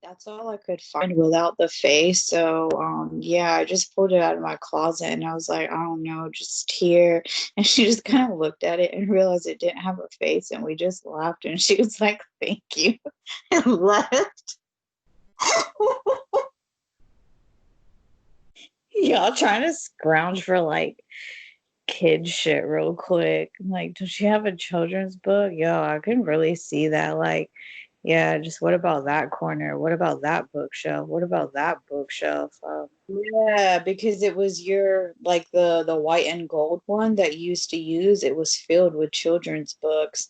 That's all I could find without the face. So, yeah, I just pulled it out of my closet and I was like, I don't know, just here. And she just kind of looked at it and realized it didn't have a face. And we just laughed and she was like, thank you, and left. Y'all trying to scrounge for like kid shit real quick. Like, does she have a children's book? Yo, I couldn't really see that. Like, yeah, just what about that corner? What about that bookshelf? What about that bookshelf? Yeah, because it was your like the white and gold one that you used to use. It was filled with children's books.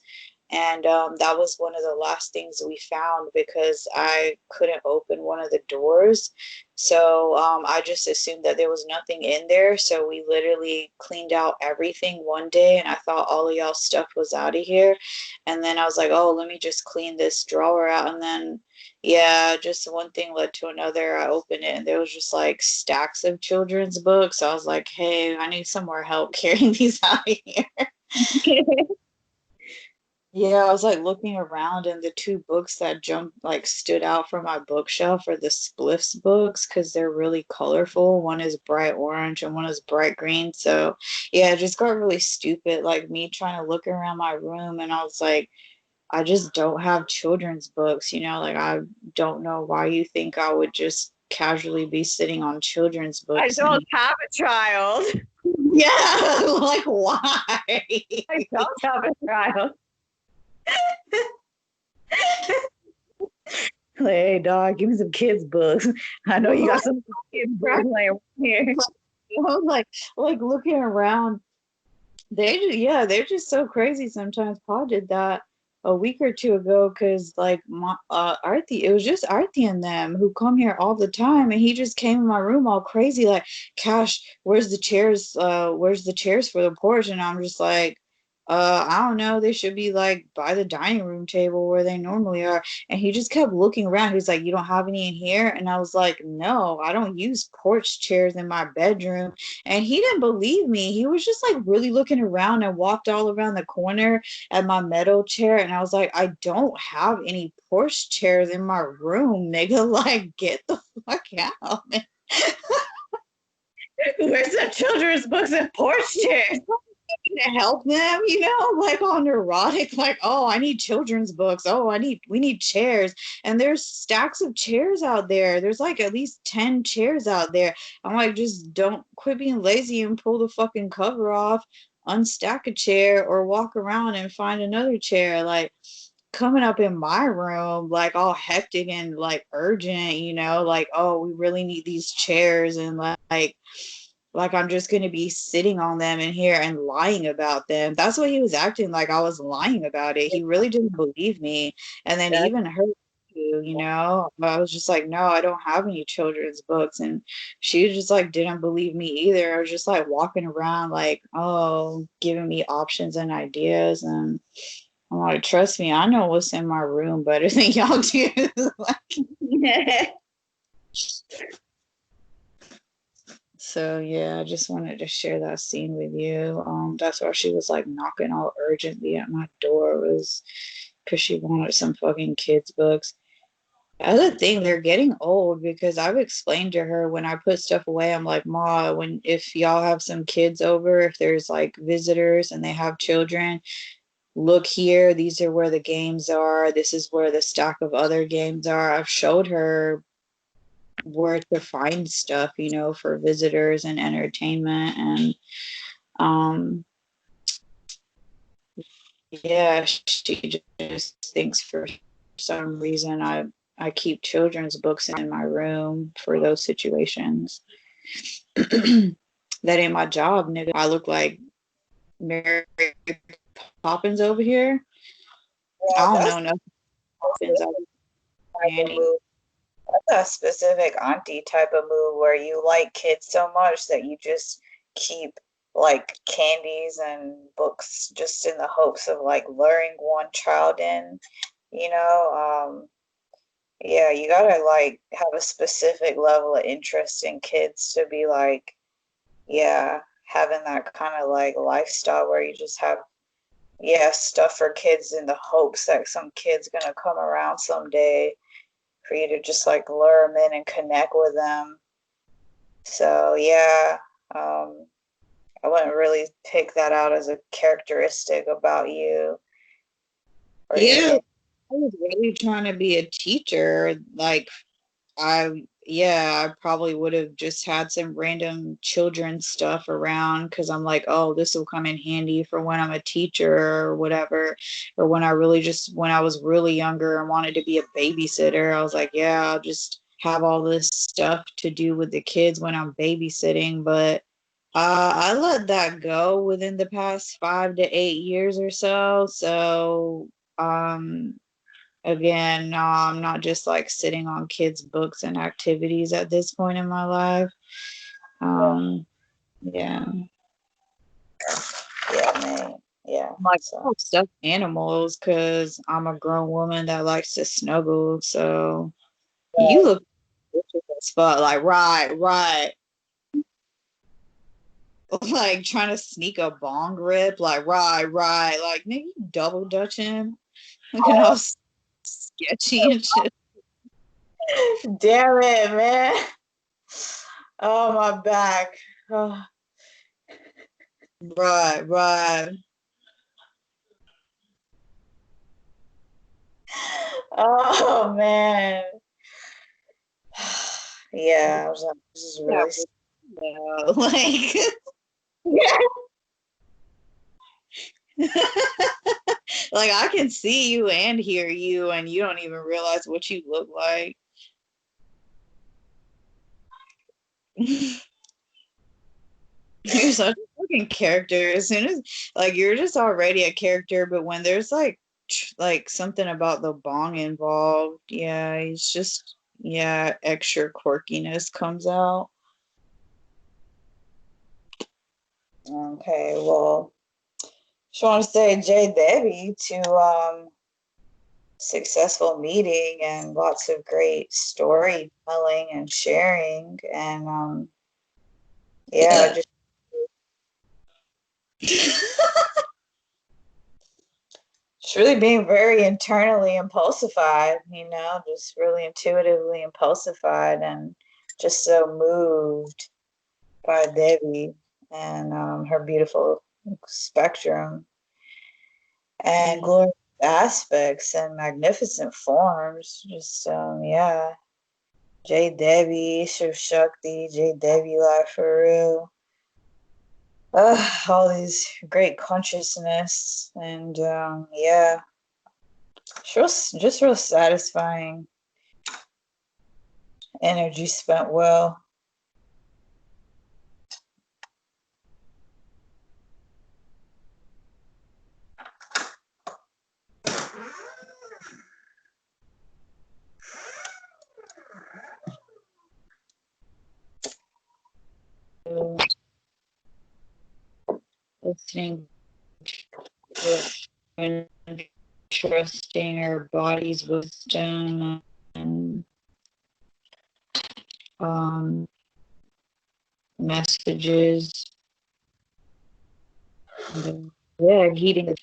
And that was one of the last things we found because I couldn't open one of the doors. So I just assumed that there was nothing in there. So we literally cleaned out everything one day and I thought all of y'all's stuff was out of here. And then I was like, oh, let me just clean this drawer out. And then, yeah, just one thing led to another. I opened it and there was just like stacks of children's books. So I was like, hey, I need some more help carrying these out of here. Yeah, I was like looking around and the two books that jumped like stood out from my bookshelf are the Spliffs books because they're really colorful. One is bright orange and one is bright green. So yeah, it just got really stupid, like me trying to look around my room and I was like, I just don't have children's books, like I don't know why you think I would just casually be sitting on children's I books. don't have a child. Yeah, like why? I don't have a child. Hey, dog, give me some kids' books. I know you got some kids' books laying here. I was like looking around. Yeah, they're just so crazy sometimes. Paul did that a week or two ago because like my Arthi, it was just Arthi and them who come here all the time, and he just came in my room all crazy, like, Cash, where's the chairs? Where's the chairs for the porch? And I'm just like, I don't know. They should be like by the dining room table where they normally are. And he just kept looking around. He's like, you don't have any in here? And I was like, no, I don't use porch chairs in my bedroom. And he didn't believe me. He was just like really looking around and walked all around the corner at my metal chair. And I was like, I don't have any porch chairs in my room, nigga. Like, get the fuck out. Where's the children's books and porch chairs? To help them, like all neurotic, like, oh, I need children's books. Oh, we need chairs. And there's stacks of chairs out there. There's like at least 10 chairs out there. I'm like, just don't quit being lazy and pull the fucking cover off, unstack a chair, or walk around and find another chair. Like, coming up in my room, like all hectic and like urgent, like, oh, we really need these chairs. And like I'm just going to be sitting on them in here and lying about them. That's what he was acting like. I was lying about it. He really didn't believe me. And then even her, I was just like, no, I don't have any children's books. And she just like didn't believe me either. I was just like walking around like, oh, giving me options and ideas. And I'm like, trust me, I know what's in my room better than y'all do. So yeah, I just wanted to share that scene with you. That's why she was like knocking all urgently at my door, was because she wanted some fucking kids books. The other thing, they're getting old because I've explained to her when I put stuff away, I'm like, Ma, if y'all have some kids over, if there's like visitors and they have children, look here, these are where the games are. This is where the stack of other games are. I've showed her where to find stuff, for visitors and entertainment. And yeah, she just thinks for some reason I keep children's books in my room for those situations. That ain't my job, nigga. I look like Mary Poppins over here. Yeah, I don't that's know nothing. Poppins. type of move. That's a specific auntie type of move where you like kids so much that you just keep like candies and books just in the hopes of like luring one child in, you know. Yeah, you gotta like have a specific level of interest in kids to be like, yeah, having that kind of like lifestyle where you just have, yeah, stuff for kids in the hopes that some kid's gonna come around someday. for you to just like lure them in and connect with them. So yeah, I wouldn't really pick that out as a characteristic about you or Yeah, anything. I was really trying to be a teacher. Like I probably would have just had some random children's stuff around because I'm like, oh, this will come in handy for when I'm a teacher or whatever. Or when I was really younger and wanted to be a babysitter, I was like, yeah, I'll just have all this stuff to do with the kids when I'm babysitting. But I let that go within the past 5 to 8 years or so. So, um, again, no, I'm not just like sitting on kids' books and activities at this point in my life. Um, yeah. Yeah, man. Yeah. I'm like, So oh, stuffed animals because I'm a grown woman that likes to snuggle. So you look vicious as fuck. Like, right. Like trying to sneak a bong rip. Like, right. Like, nigga, you double dutching. Looking all sketchy and shit. damn it, man. Oh, my back. Oh, Right. oh man. Yeah, I was like, this is Yeah, really like like I can see you and hear you, and you don't even realize what you look like. You're such a fucking character. As soon as like you're just already a character, but when there's like something about the bong involved, yeah, it's just yeah, extra quirkiness comes out. okay. Well, just want to say, Jay Debbie, to successful meeting and lots of great storytelling and sharing. And yeah, just really being very internally impulsified, just really intuitively impulsified and just so moved by Debbie and her beautiful spectrum and Yeah. glorious aspects and magnificent forms. Just, yeah. J Debbie, Shiv Shakti, J Devi Life for real. All these great consciousness and yeah, just real satisfying energy spent well. Listening to and trusting our body's wisdom and um, messages. And, yeah, heating.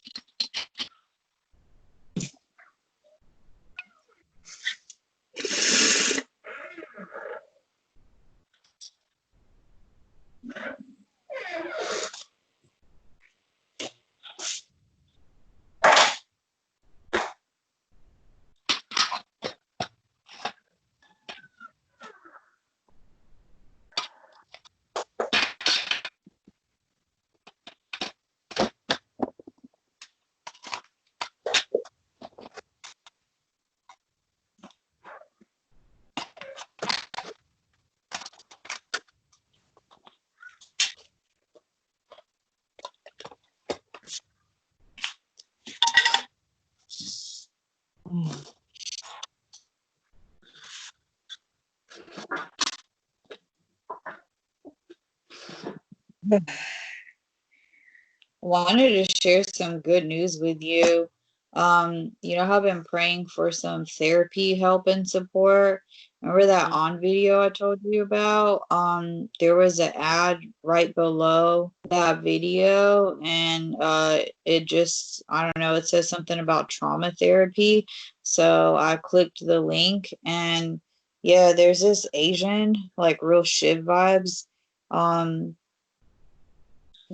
Wanted to share some good news with you. You know how I've been praying for some therapy help and support. Remember that on video I told you about? There was an ad right below that video, and it just, I don't know, it says something about trauma therapy. So I clicked the link, and yeah, there's this Asian, like real Shiv vibes, um,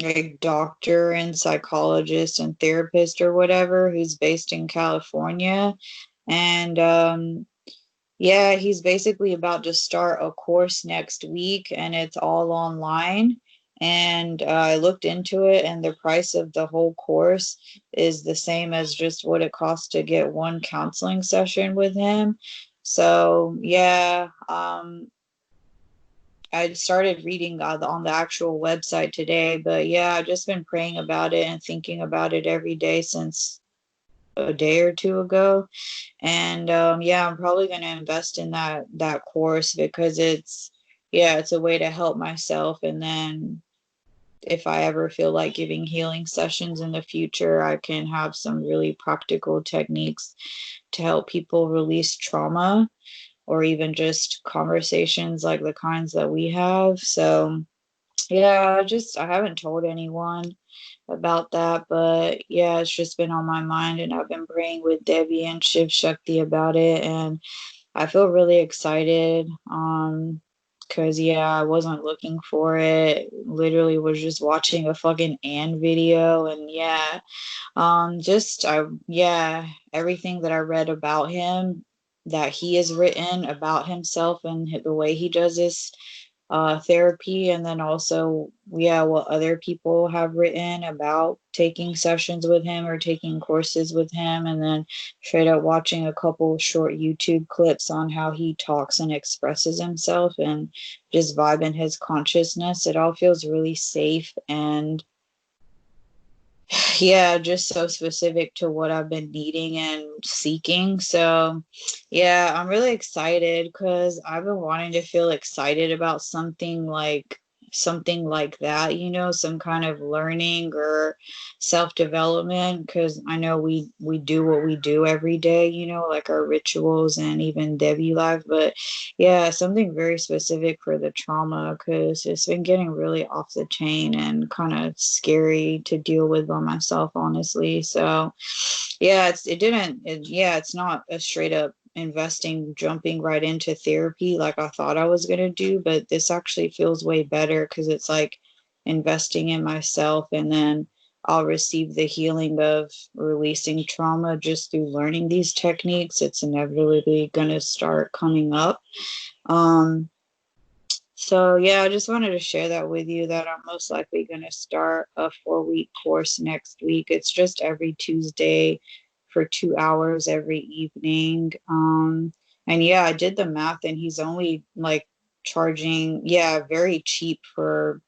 like doctor and psychologist and therapist or whatever, who's based in California. And yeah, he's basically about to start a course next week, and it's all online. And I looked into it, and the price of the whole course is the same as just what it costs to get one counseling session with him. So, yeah, I started reading on the actual website today, but yeah, I've just been praying about it and thinking about it every day since a day or two ago. And yeah, I'm probably going to invest in that course because it's a way to help myself. And then if I ever feel like giving healing sessions in the future, I can have some really practical techniques to help people release trauma, or even just conversations like the kinds that we have. So yeah, I haven't told anyone about that, but yeah, it's just been on my mind, and I've been praying with Devi and Shiv Shakti about it, and I feel really excited. Because yeah, I wasn't looking for it. Literally was just watching a fucking Anne video, and yeah, yeah, everything that I read about him, that he has written about himself and the way he does this therapy, and then also, yeah, what other people have written about taking sessions with him or taking courses with him, and then straight up watching a couple short YouTube clips on how he talks and expresses himself and just vibe in his consciousness. It all feels really safe and yeah, just so specific to what I've been needing and seeking. So, yeah, I'm really excited because I've been wanting to feel excited about something like that, some kind of learning or self-development, because I know we do what we do every day, like our rituals and even Devi Life, but yeah, something very specific for the trauma, because it's been getting really off the chain and kind of scary to deal with by myself, honestly. So yeah, it's not a straight up jumping right into therapy like I thought I was going to do, but this actually feels way better because it's like investing in myself, and then I'll receive the healing of releasing trauma just through learning these techniques. It's inevitably going to start coming up. Um, so yeah, I just wanted to share that with you, that I'm most likely going to start a 4-week course next week. It's just every Tuesday for 2 hours every evening. And yeah, I did the math, and he's only like charging, yeah, very cheap for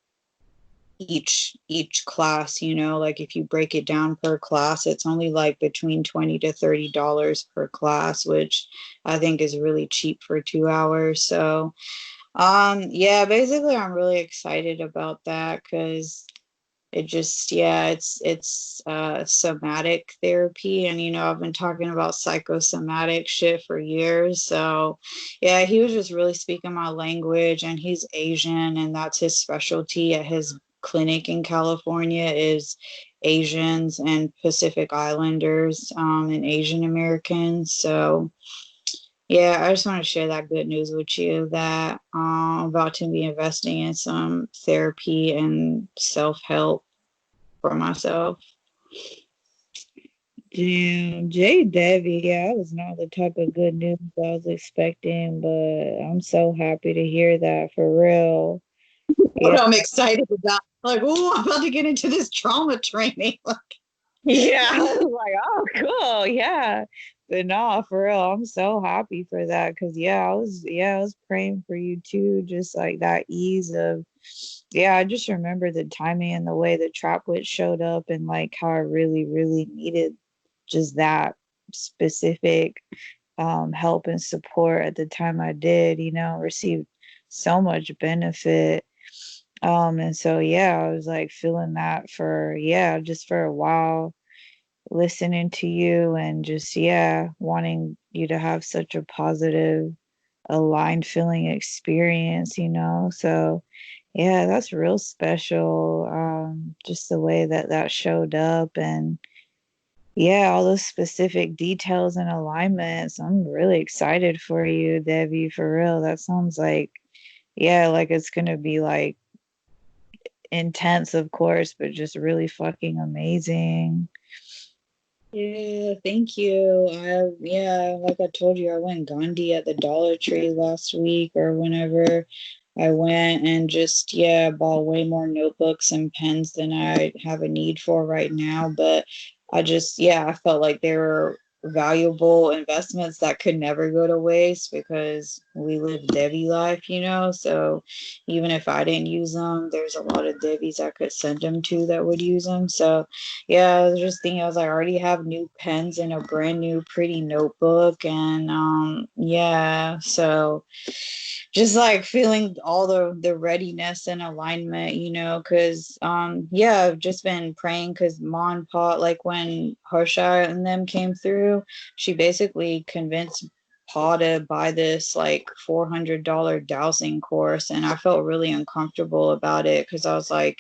each class, like if you break it down per class, it's only like between $20 to $30 per class, which I think is really cheap for 2 hours. So yeah, basically I'm really excited about that because it's somatic therapy, and I've been talking about psychosomatic shit for years. So yeah, he was just really speaking my language, and he's Asian, and that's his specialty at his clinic in California, is Asians and Pacific Islanders, and Asian Americans. So yeah, I just want to share that good news with you, that I'm about to be investing in some therapy and self-help for myself. Damn, Jay Devi, yeah, that was not the type of good news I was expecting, but I'm so happy to hear that, for real. Yeah. What I'm excited about. Like, oh, I'm about to get into this trauma training. Yeah, I was like, oh, cool, yeah. But no, for real, I'm so happy for that because I was praying for you too, just like that ease of, yeah, I just remember the timing and the way the trap witch showed up, and like how I really, really needed just that specific help and support at the time I did, received so much benefit. And so yeah, I was like feeling that for, yeah, just for a while, listening to you and just, yeah, wanting you to have such a positive, aligned feeling experience, So yeah, that's real special. Just the way that showed up, and Yeah, all those specific details and alignments. I'm really excited for you, Debbie, for real. That sounds like, yeah, like it's gonna be like intense, of course, but just really fucking amazing. Yeah, thank you. Yeah, like I told you, I went Gandhi at the Dollar Tree last week or whenever I went and just, yeah, bought way more notebooks and pens than I have a need for right now. But I just, yeah, I felt like they were valuable investments that could never go to waste because we live Devi life, you know? So even if I didn't use them, there's a lot of Devis I could send them to that would use them. So yeah, I was just thinking, I was like, I already have new pens and a brand new pretty notebook. And yeah, so just like feeling all the readiness and alignment, you know, because yeah, I've just been praying because Ma and Pa, like when Harsha and them came through, she basically convinced Pa to buy this like $400 dowsing course. And I felt really uncomfortable about it because I was like,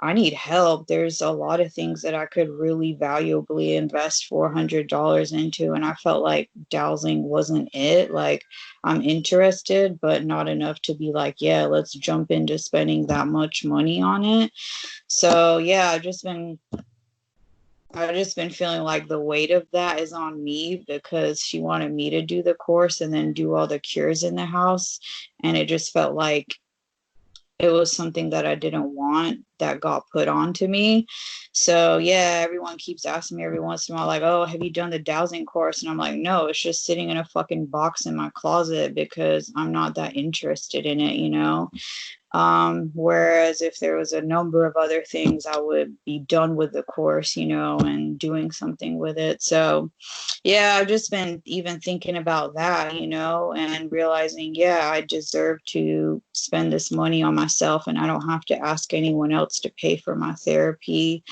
I need help. There's a lot of things that I could really valuably invest $400 into. And I felt like dowsing wasn't it. Like, I'm interested, but not enough to be like, yeah, let's jump into spending that much money on it. So, yeah, I've just been feeling like the weight of that is on me because she wanted me to do the course and then do all the cures in the house. And it just felt like it was something that I didn't want that got put onto me. So yeah, everyone keeps asking me every once in a while, like, oh, have you done the dowsing course? And I'm like, no, it's just sitting in a fucking box in my closet because I'm not that interested in it, you know? Whereas if there was a number of other things, I would be done with the course, you know, and doing something with it. So yeah, I've just been even thinking about that, you know, and realizing, yeah, I deserve to spend this money on myself and I don't have to ask anyone else to pay for my therapy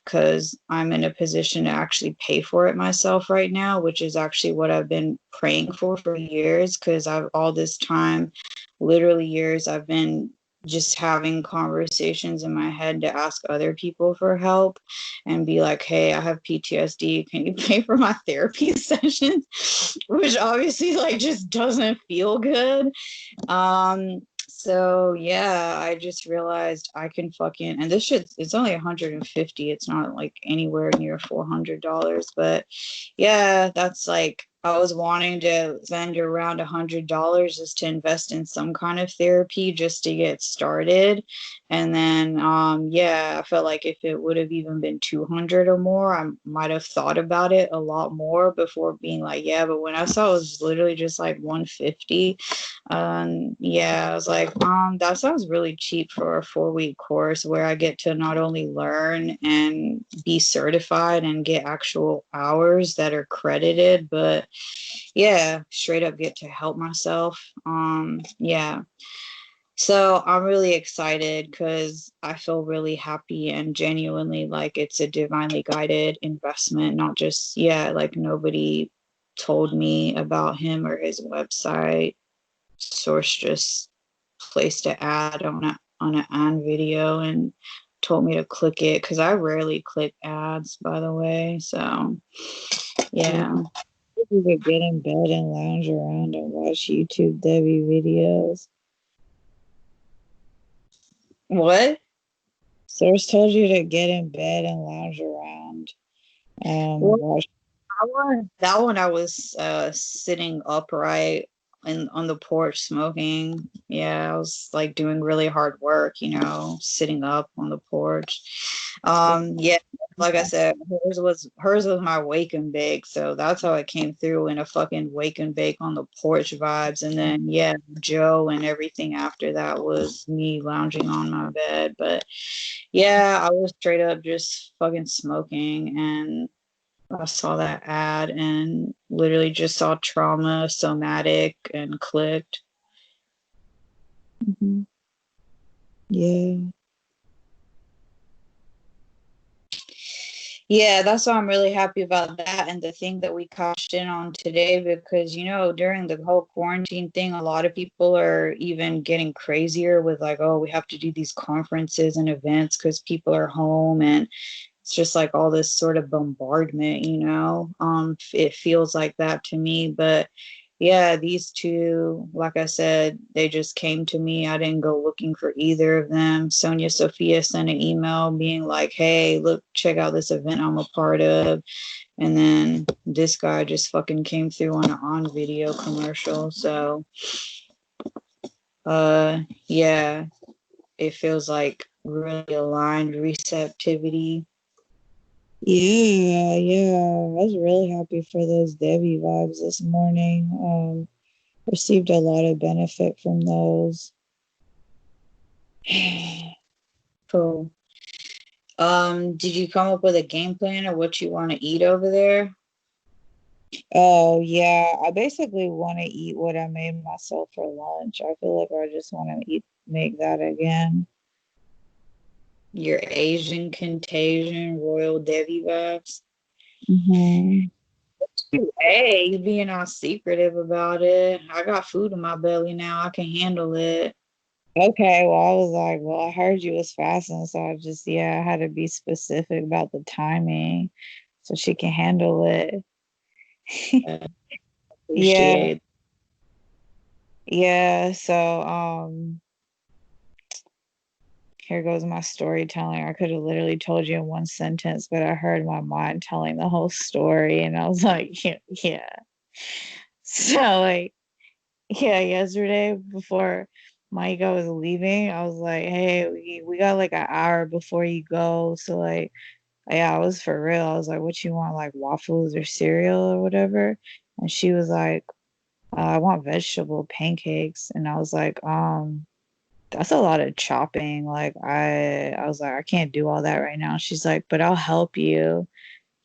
because I'm in a position to actually pay for it myself right now, which is actually what I've been praying for years because I've all this time, literally years, I've been just having conversations in my head to ask other people for help and be like, hey, I have PTSD. Can you pay for my therapy sessions? Which obviously like just doesn't feel good. So yeah, I just realized I can fucking, and this shit, it's only 150. It's not like anywhere near $400. But yeah, that's like I was wanting to spend around $100 just to invest in some kind of therapy just to get started. And then yeah, I felt like if it would have even been 200 or more, I might have thought about it a lot more before being like, yeah, but when I saw it was literally just like 150, yeah, I was like, that sounds really cheap for a 4-week course where I get to not only learn and be certified and get actual hours that are credited, but yeah, straight up get to help myself. Yeah. So I'm really excited because I feel really happy and genuinely like it's a divinely guided investment, not just, yeah, like nobody told me about him or his website. Source just placed an ad on an ad video and told me to click it because I rarely click ads, by the way. So yeah. You could get in bed and lounge around and watch YouTube Debbie videos. What? Source told you to get in bed and lounge around and watch. That one I was sitting upright and on the porch smoking. Yeah, I was like doing really hard work, you know, sitting up on the porch. Yeah, like I said, hers was my wake and bake, so that's how it came through in a fucking wake and bake on the porch vibes. And then yeah, Joe and everything after that was me lounging on my bed. But yeah, I was straight up just fucking smoking and I saw that ad and literally just saw trauma, somatic, and clicked. Mhm. Yeah. Yeah, that's why I'm really happy about that and the thing that we cashed in on today because, you know, during the whole quarantine thing, a lot of people are even getting crazier with like, oh, we have to do these conferences and events because people are home and it's just like all this sort of bombardment, you know. It feels like that to me. But yeah, these two, like I said, they just came to me. I didn't go looking for either of them. Sonia Sophia sent an email being like, hey, look, check out this event I'm a part of. And then this guy just fucking came through on an on video commercial. So yeah, it feels like really aligned receptivity. Yeah, I was really happy for those Devi vibes this morning. Received a lot of benefit from those. Cool. Did you come up with a game plan of what you want to eat over there? Oh yeah, I basically want to eat what I made myself for lunch. I feel like I just want to make that again. Your Asian contagion, royal Devi vibes. Mm-hmm. Hey, you being all secretive about it. I got food in my belly now. I can handle it. Okay, well, I was like, well, I heard you was fasting, so I just, yeah, I had to be specific about the timing so she can handle it. Yeah. Yeah, so here goes my storytelling. I could have literally told you in one sentence, but I heard my mind telling the whole story and I was like, yeah. So like, yeah, yesterday before Micah was leaving, I was like, hey, we got like an hour before you go. So like, yeah, I was for real. I was like, what you want, like waffles or cereal or whatever? And she was like, I want vegetable pancakes. And I was like, that's a lot of chopping. Like I was like, I can't do all that right now. She's like, but I'll help you.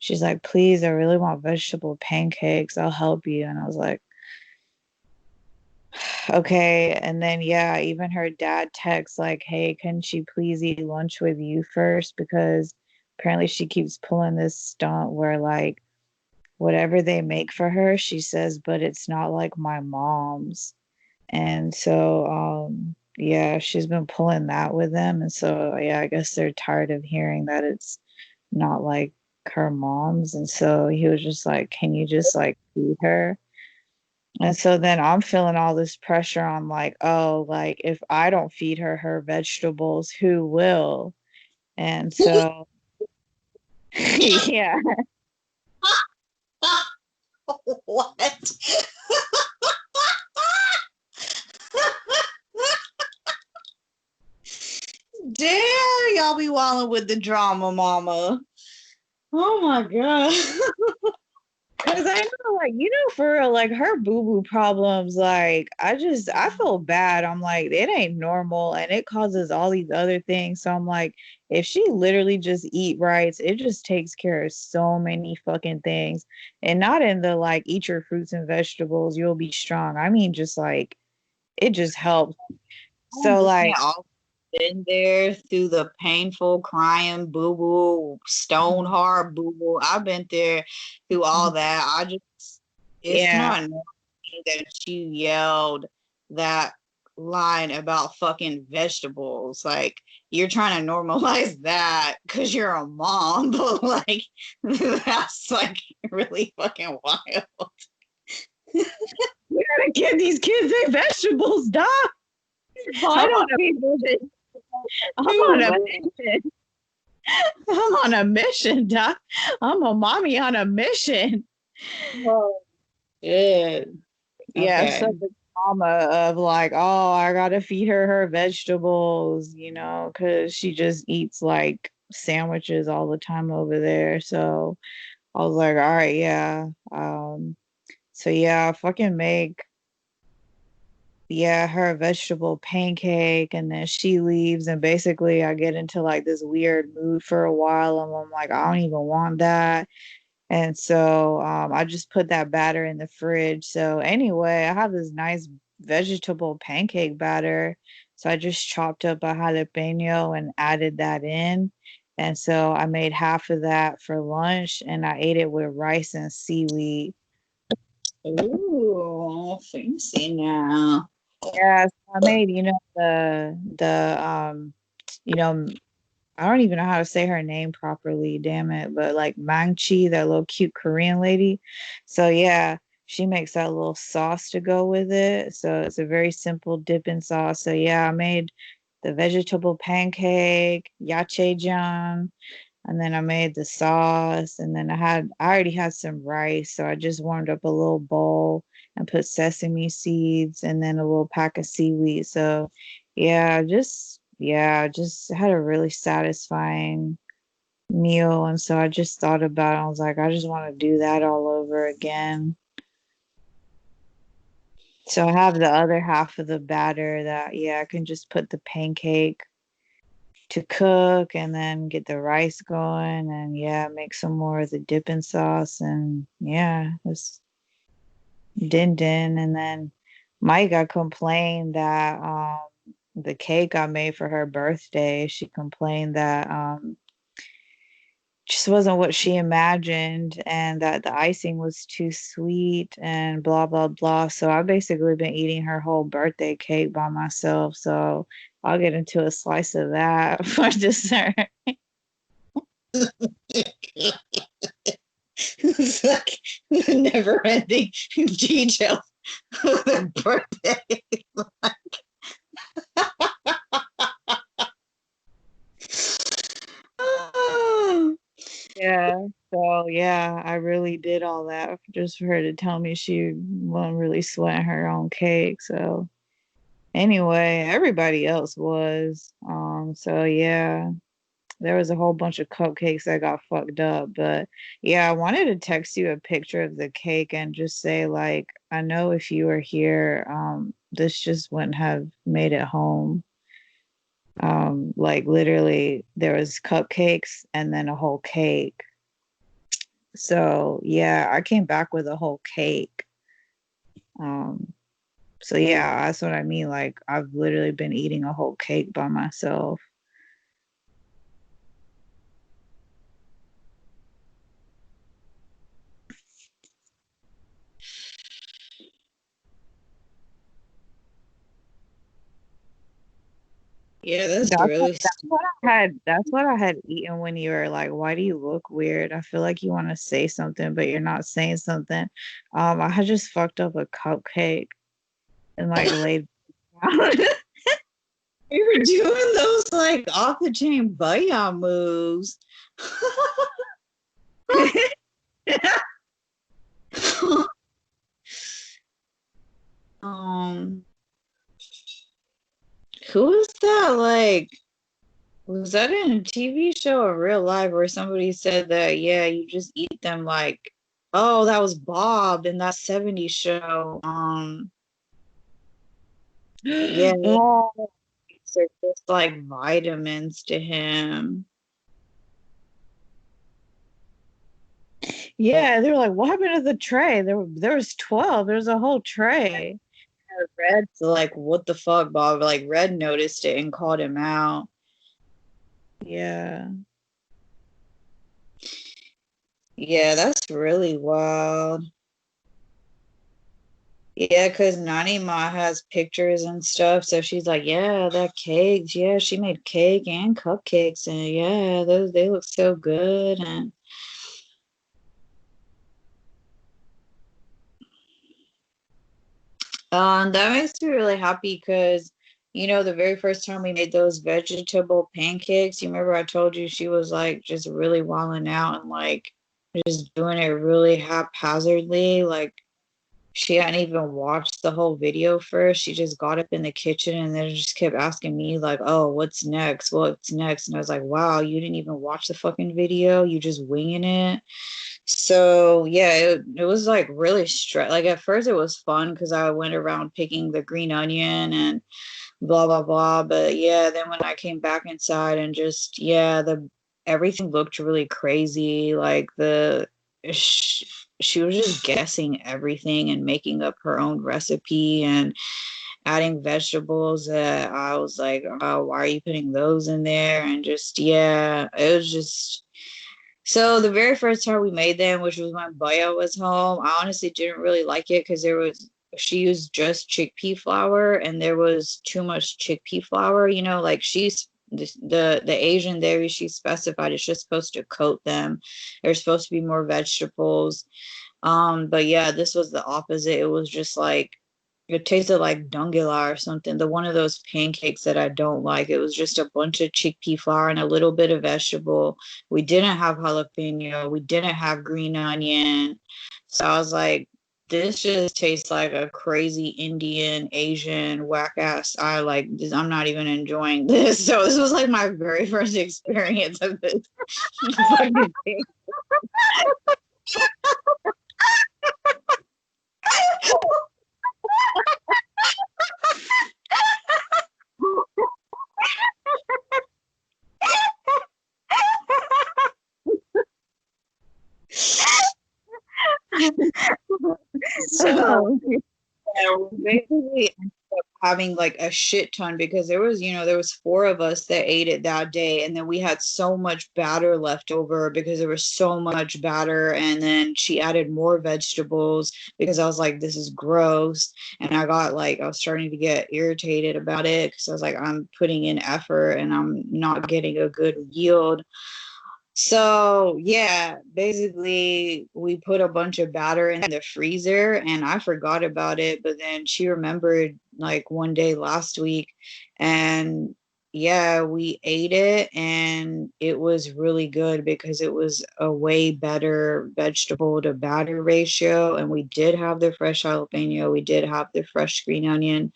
She's like, please, I really want vegetable pancakes. I'll help you. And I was like, okay. And then yeah, even her dad texts like, hey, can she please eat lunch with you first? Because apparently she keeps pulling this stunt where like whatever they make for her, she says, but it's not like my mom's. And so yeah, she's been pulling that with them. And so yeah, I guess they're tired of hearing that it's not like her mom's. And so he was just like, can you just like feed her? And so then I'm feeling all this pressure on like, oh, like if I don't feed her her vegetables, who will? And so yeah. What? Damn, y'all be wilding with the drama, mama. Oh my god. Cause I know, like, you know, for real, like her boo-boo problems, like I feel bad. I'm like, it ain't normal and it causes all these other things. So I'm like, if she literally just eat right, it just takes care of so many fucking things. And not in the like eat your fruits and vegetables, you'll be strong. I mean, just like it just helps. So like been there through the painful crying boo boo, stone hard boo boo. I've been there through all that. It's not normal that you yelled that line about fucking vegetables. Like you're trying to normalize that because you're a mom, but like that's like really fucking wild. We gotta give these kids their vegetables, doc. I'm on a mission. I'm on a mission, doc. I'm a mommy on a mission. Oh, good. Yeah, okay. So the trauma of like, oh, I gotta feed her vegetables, you know, because she just eats like sandwiches all the time over there. So I was like, all right, yeah. So yeah, fucking make her a vegetable pancake and then she leaves and basically I get into like this weird mood for a while and I'm like, I don't even want that. And so I just put that batter in the fridge. So anyway, I have this nice vegetable pancake batter. So I just chopped up a jalapeno and added that in. And so I made half of that for lunch and I ate it with rice and seaweed. Ooh, fancy now. Yeah, so I made, you know, the you know, I don't even know how to say her name properly, damn it. But like Mangchi, that little cute Korean lady. So yeah, she makes that little sauce to go with it. So it's a very simple dipping sauce. So yeah, I made the vegetable pancake, yachae and then I made the sauce, and then I already had some rice, so I just warmed up a little bowl and put sesame seeds and then a little pack of seaweed. So just had a really satisfying meal. And so I just thought about it. I was like, I just want to do that all over again. So I have the other half of the batter that, yeah, I can just put the pancake to cook and then get the rice going and yeah, make some more of the dipping sauce and yeah, it's din. And then Micah complained that the cake I made for her birthday, she complained that just wasn't what she imagined and that the icing was too sweet and blah blah blah. So I've basically been eating her whole birthday cake by myself. So I'll get into a slice of that for dessert. It's like the never ending details of their birthday. Oh, Yeah. So yeah, I really did all that just for her to tell me she wasn't really sweating her own cake. So anyway, everybody else was. So yeah, there was a whole bunch of cupcakes that got fucked up. But yeah, I wanted to text you a picture of the cake and just say, like, I know if you were here, this just wouldn't have made it home. Like literally there was cupcakes and then a whole cake. So yeah, I came back with a whole cake. Um, so yeah, that's what I mean. Like I've literally been eating a whole cake by myself. yeah, that's That's what, gross. that's what I had eaten when you were like, why do you look weird? I feel like you want to say something, but you're not saying something. I had just fucked up a cupcake and like laid down. You were doing those like off the chain baya moves. um, who was that? Like, was that in a TV show or real life where somebody said that, yeah, you just eat them like, oh, that was Bob in that 70s show. Yeah, Oh, they're just like vitamins to him. yeah, they were like, what happened to the tray? There was 12. There's a whole tray. Red's like, what the fuck, Bob? Like, Red noticed it and called him out. Yeah. Yeah, that's really wild. Yeah, because Nani Ma has pictures and stuff. So she's like, yeah, that cake. Yeah, she made cake and cupcakes. And yeah, those they look so good. And that makes me really happy because, the very first time we made those vegetable pancakes, you remember I told you she was like just really wilding out and like just doing it really haphazardly. Like she hadn't even watched the whole video first. She just got up in the kitchen and then just kept asking me, like, oh, what's next? What's next? And I was like, wow, you didn't even watch the fucking video. You just winging it. So yeah, it was like really stress. Like at first it was fun because I went around picking the green onion and blah blah blah. But yeah, then when I came back inside and just yeah, the everything looked really crazy. Like sh- she was just guessing everything and making up her own recipe and adding vegetables that I was like, oh, why are you putting those in there? And just yeah, it was just so the very first time we made them, which was when Baya was home, I honestly didn't really like it because she used just chickpea flour and there was too much chickpea flour, like she's the Asian dairy she specified, it's just supposed to coat them. There's supposed to be more vegetables. But yeah, this was the opposite. It was just like it tasted like dungula or something. The one of those pancakes that I don't like. It was just a bunch of chickpea flour and a little bit of vegetable. We didn't have jalapeno. We didn't have green onion. So I was like, this just tastes like a crazy Indian, Asian, whack ass. I like this. I'm not even enjoying this. So this was like my very first experience of this fucking thing. So yeah, we basically ended up having like a shit ton because there was four of us that ate it that day, and then we had so much batter left over because there was so much batter, and then she added more vegetables because I was like, this is gross, and I was starting to get irritated about it because I was like, I'm putting in effort and I'm not getting a good yield. So yeah, basically we put a bunch of batter in the freezer and I forgot about it, but then she remembered like one day last week and yeah, we ate it and it was really good because it was a way better vegetable to batter ratio. And we did have the fresh jalapeno, we did have the fresh green onion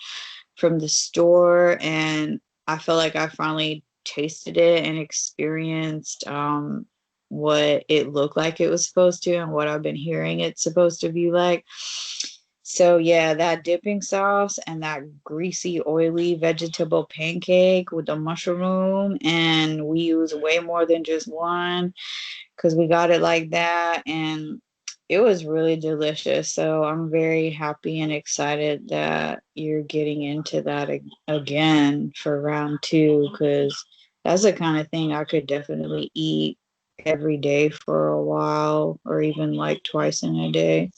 from the store, and I felt like I finally tasted it and experienced what it looked like it was supposed to and what I've been hearing it's supposed to be like. So yeah, that dipping sauce and that greasy, oily vegetable pancake with the mushroom, and we use way more than just one because we got it like that, and it was really delicious. So I'm very happy and excited that you're getting into that again for round two because that's the kind of thing I could definitely eat every day for a while or even like twice in a day.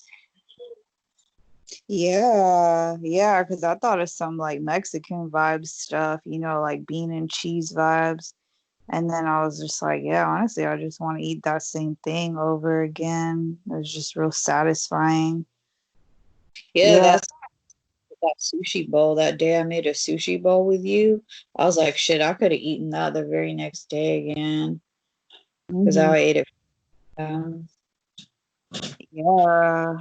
Yeah, yeah, because I thought of some like Mexican vibe stuff, like bean and cheese vibes. And then I was just like, yeah, honestly, I just want to eat that same thing over again. It was just real satisfying. Yeah, Yeah. that's that sushi bowl. That day I made a sushi bowl with you. I was like, shit, I could have eaten that the very next day again because Hmm. I ate it. Yeah.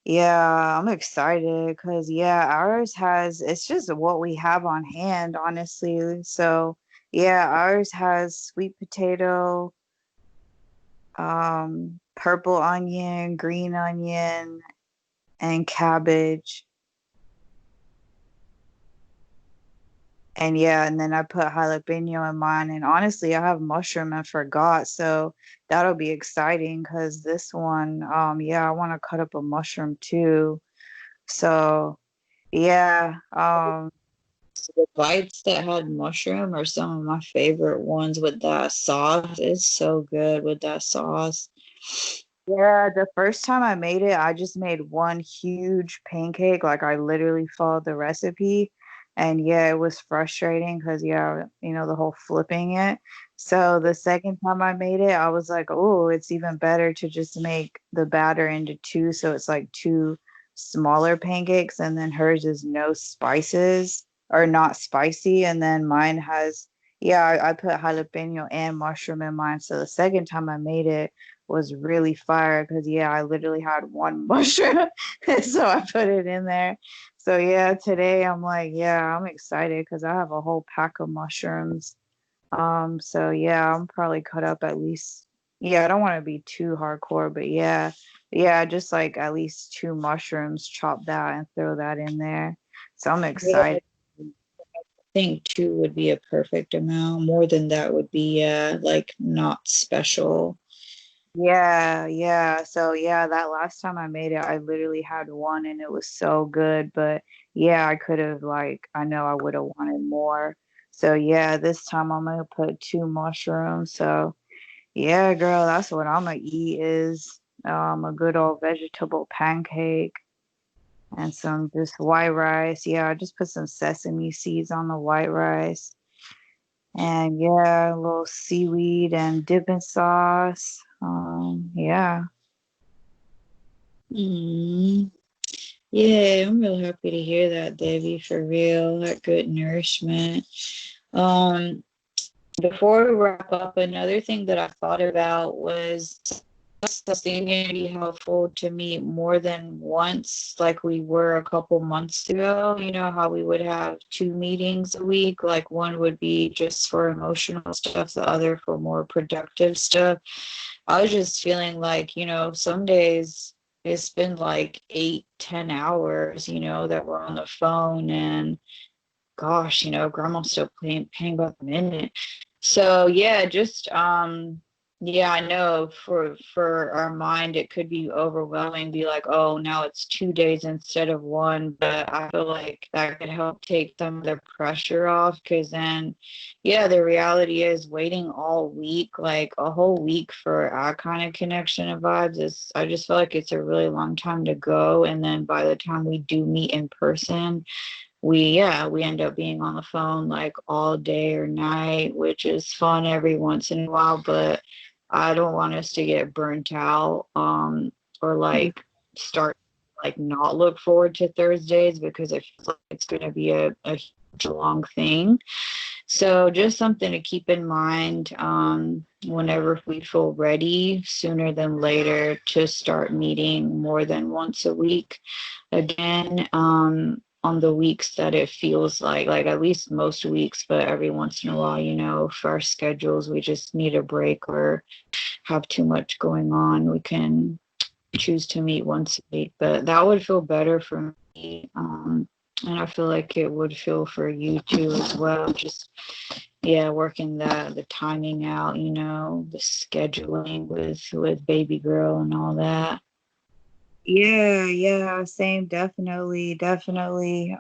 Yeah, I'm excited because yeah, ours has it's just what we have on hand, honestly. So yeah, ours has sweet potato, purple onion, green onion, and cabbage. And yeah, and then I put jalapeno in mine. And honestly, I have mushroom and forgot. So that'll be exciting because this one, yeah, I want to cut up a mushroom too. So yeah, The bites that had mushroom are some of my favorite ones with that sauce. It's so good with that sauce. yeah, the first time I made it, I just made one huge pancake. Like I literally followed the recipe. And yeah, it was frustrating because yeah, the whole flipping it. So the second time I made it, I was like, oh, it's even better to just make the batter into two. So it's like two smaller pancakes, and then hers is no spices or not spicy. And then mine has, yeah, I put jalapeno and mushroom in mine. So the second time I made it, was really fire because yeah, I literally had one mushroom, so I put it in there. So yeah, today I'm like, yeah, I'm excited because I have a whole pack of mushrooms. So yeah, I'm probably cut up at least. Yeah, I don't want to be too hardcore, but yeah, yeah, just like at least two mushrooms, chop that and throw that in there. So I'm Yeah, excited. I think two would be a perfect amount. More than that would be like not special. Yeah, yeah. So yeah, that last time I made it, I literally had one and it was so good. But yeah, I could have like I know I would have wanted more. So yeah, this time I'm gonna put two mushrooms. So yeah, girl, that's what I'm gonna eat is a good old vegetable pancake and some just white rice. Yeah, I just put some sesame seeds on the white rice. And yeah, a little seaweed and dipping sauce. Yeah. Mm. Yeah, I'm real happy to hear that, Debbie, for real. That good nourishment. Um, Before we wrap up, another thing that I thought about was something to be helpful to meet more than once, like we were a couple months ago. You know, how we would have two meetings a week, like one would be just for emotional stuff, the other for more productive stuff. I was just feeling like, some days it's been like 8, 10 hours, that we're on the phone, and gosh, grandma's still paying by the minute. So yeah, just yeah, I know for our mind it could be overwhelming, be like, oh, now it's 2 days instead of one, but I feel like that could help take some of the pressure off, because then yeah, the reality is waiting all week, like a whole week for our kind of connection and vibes is, I just feel like it's a really long time to go. And then by the time we do meet in person, we end up being on the phone like all day or night, which is fun every once in a while, but I don't want us to get burnt out, or like start like not look forward to Thursdays, because it feels like it's going to be a huge long thing. So just something to keep in mind, whenever we feel ready, sooner than later, to start meeting more than once a week again, on the weeks that it feels like at least most weeks, but every once in a while, for our schedules, we just need a break or have too much going on, we can choose to meet once a week. But that would feel better for me. And I feel like it would feel for you too as well. Just yeah, working the timing out, the scheduling with baby girl and all that. Yeah, yeah, same, definitely, definitely.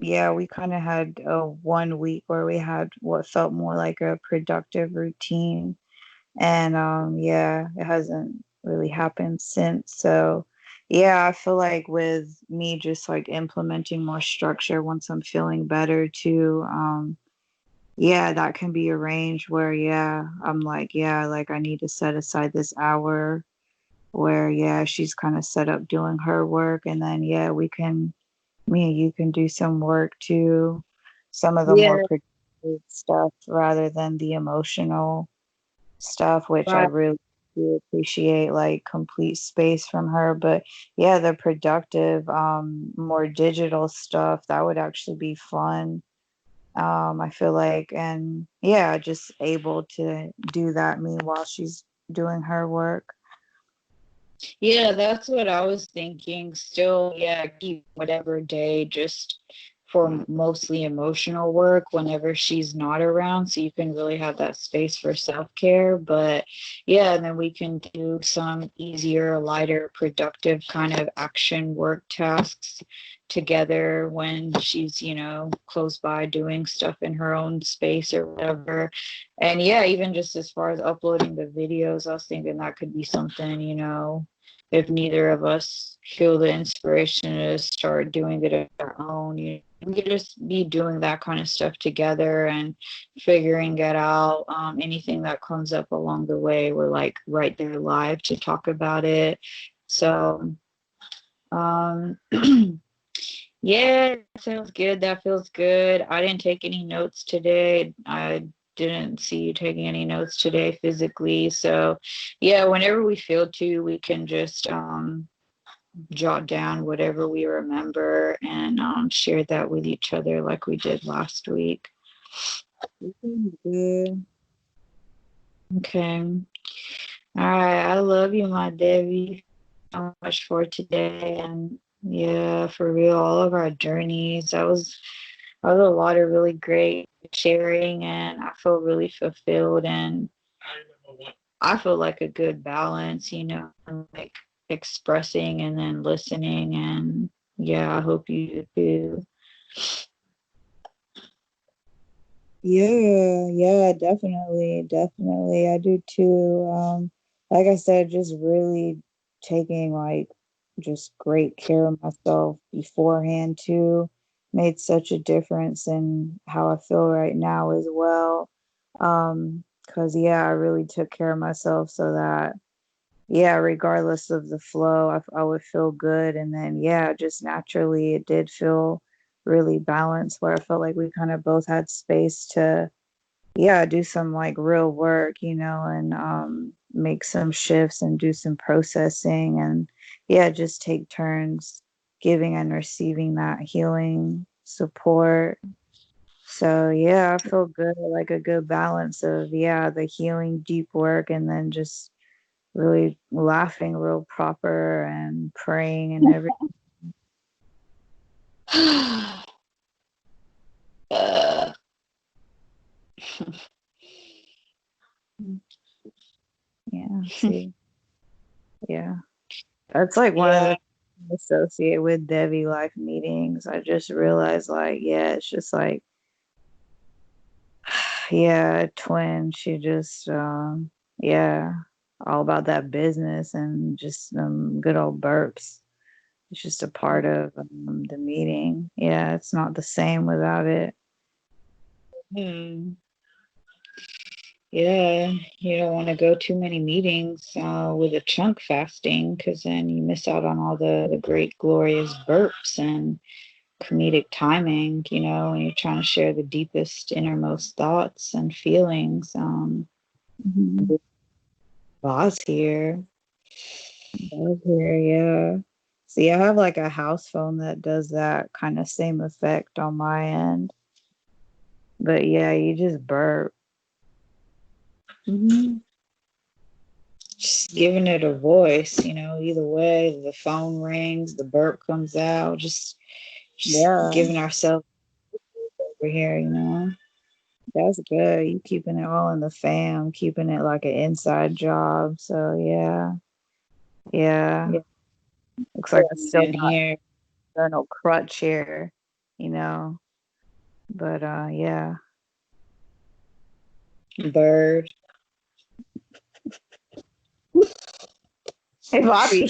Yeah, we kind of had a 1 week where we had what felt more like a productive routine. And yeah, it hasn't really happened since. So yeah, I feel like with me just like implementing more structure once I'm feeling better too, yeah, that can be arranged where yeah, I'm like, yeah, like I need to set aside this hour where yeah, she's kind of set up doing her work, and then yeah, me and you can do some work too, some of the more Yeah, productive stuff rather than the emotional stuff, which I right. really do appreciate, like complete space from her. But yeah, the productive, more digital stuff, that would actually be fun. I feel like, and yeah, just able to do that meanwhile she's doing her work. Yeah, that's what I was thinking. Still, yeah, keep whatever day just for mostly emotional work whenever she's not around, so you can really have that space for self-care. But yeah, and then we can do some easier, lighter, productive kind of action work tasks together when she's, close by doing stuff in her own space or whatever. And yeah, even just as far as uploading the videos, I was thinking that could be something, if neither of us feel the inspiration to start doing it on our own, we could just be doing that kind of stuff together and figuring it out. Anything that comes up along the way, we're like right there live to talk about it. So, um, yeah, that sounds good. That feels good. I didn't take any notes today. I didn't see you taking any notes today physically. So, yeah, whenever we feel to, we can just jot down whatever we remember and share that with each other like we did last week. Good. Okay. All right. I love you, my Debbie, so much for today. And yeah, for real, all of our journeys. That was a lot of really great sharing, and I feel really fulfilled, and I feel like a good balance, like expressing and then listening. And yeah, I hope you do. Yeah, yeah, definitely, definitely. I do too. Like I said, just really taking like just great care of myself beforehand too. made such a difference in how I feel right now as well. 'Cause yeah, I really took care of myself so that yeah, regardless of the flow, I would feel good. And then, yeah, just naturally, it did feel really balanced where I felt like we kind of both had space to, yeah, do some like real work, and make some shifts and do some processing. And yeah, just take turns giving and receiving that healing support. So yeah, I feel good, like a good balance of, yeah, the healing deep work and then just really laughing real proper and praying and everything. Uh, Yeah, see. Yeah. That's like one of yeah. the things associated with Devi Life meetings. I just realized like, yeah, it's just like yeah, twin. She just yeah, all about that business and just good old burps. It's just a part of the meeting. Yeah, it's not the same without it. Hmm. Yeah, you don't want to go too many meetings with a chunk fasting because then you miss out on all the great, glorious burps and comedic timing, when you're trying to share the deepest, innermost thoughts and feelings. Mhm. Boss here. Love here, yeah. See, I have like a house phone that does that kind of same effect on my end. But yeah, you just burp. Mhm. Just giving it a voice, either way, the phone rings, the burp comes out, just Yeah, giving ourselves over here. that's good. You keeping it all in the fam, keeping it like an inside job. So yeah, yeah. Yeah, Looks like I still in got here. no crutch here, you know. But yeah. Bird. Hey Bobby,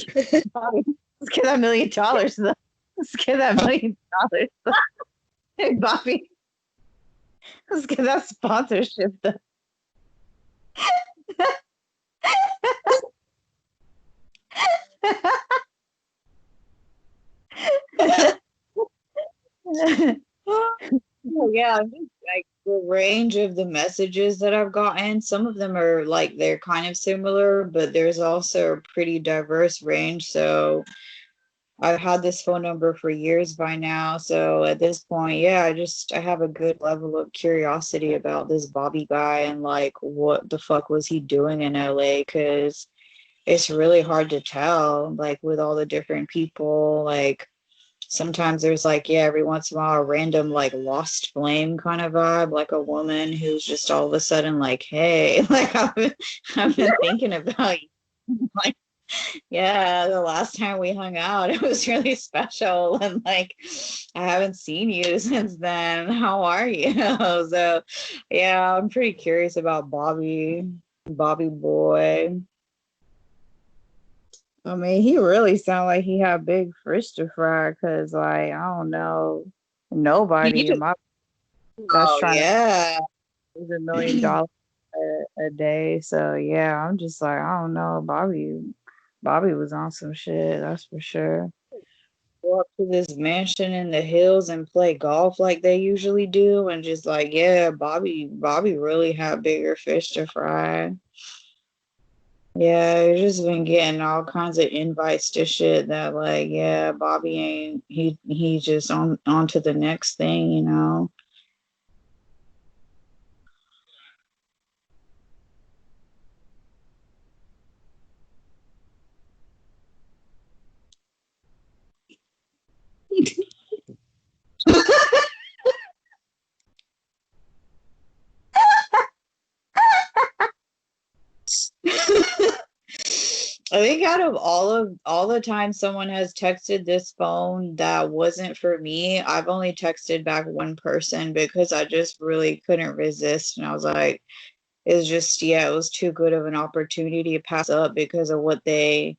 Bobby, let's get that $1 million though. Let's get that $1 million. Hey Bobby, let's get that sponsorship though. Oh, yeah, I think like the range of the messages that I've gotten, some of them are like they're kind of similar, but there's also a pretty diverse range. So I've had this phone number for years by now. So at this point, yeah, I have a good level of curiosity about this Bobby guy and like what the fuck was he doing in LA? Because it's really hard to tell, like with all the different people, like sometimes there's like, yeah, every once in a while, a random like lost flame kind of vibe, like a woman who's just all of a sudden like, hey, like I've been thinking about you. Like, yeah, the last time we hung out, it was really special. And like, I haven't seen you since then. How are you? So, yeah, I'm pretty curious about Bobby boy. I mean, he really sounded like he had big fish to fry because, like, I don't know, He nobody in just, my that's oh, trying to yeah. raise $1 million a day. So yeah, I'm just like, I don't know, Bobby was on some shit, that's for sure. Go up to this mansion in the hills and play golf like they usually do and just like yeah Bobby really had bigger fish to fry. Yeah, he's just been getting all kinds of invites to shit that like yeah Bobby ain't he just on to the next thing. I think out of all the times someone has texted this phone that wasn't for me, I've only texted back one person because I just really couldn't resist. And I was like, it's just, yeah, it was too good of an opportunity to pass up because of what they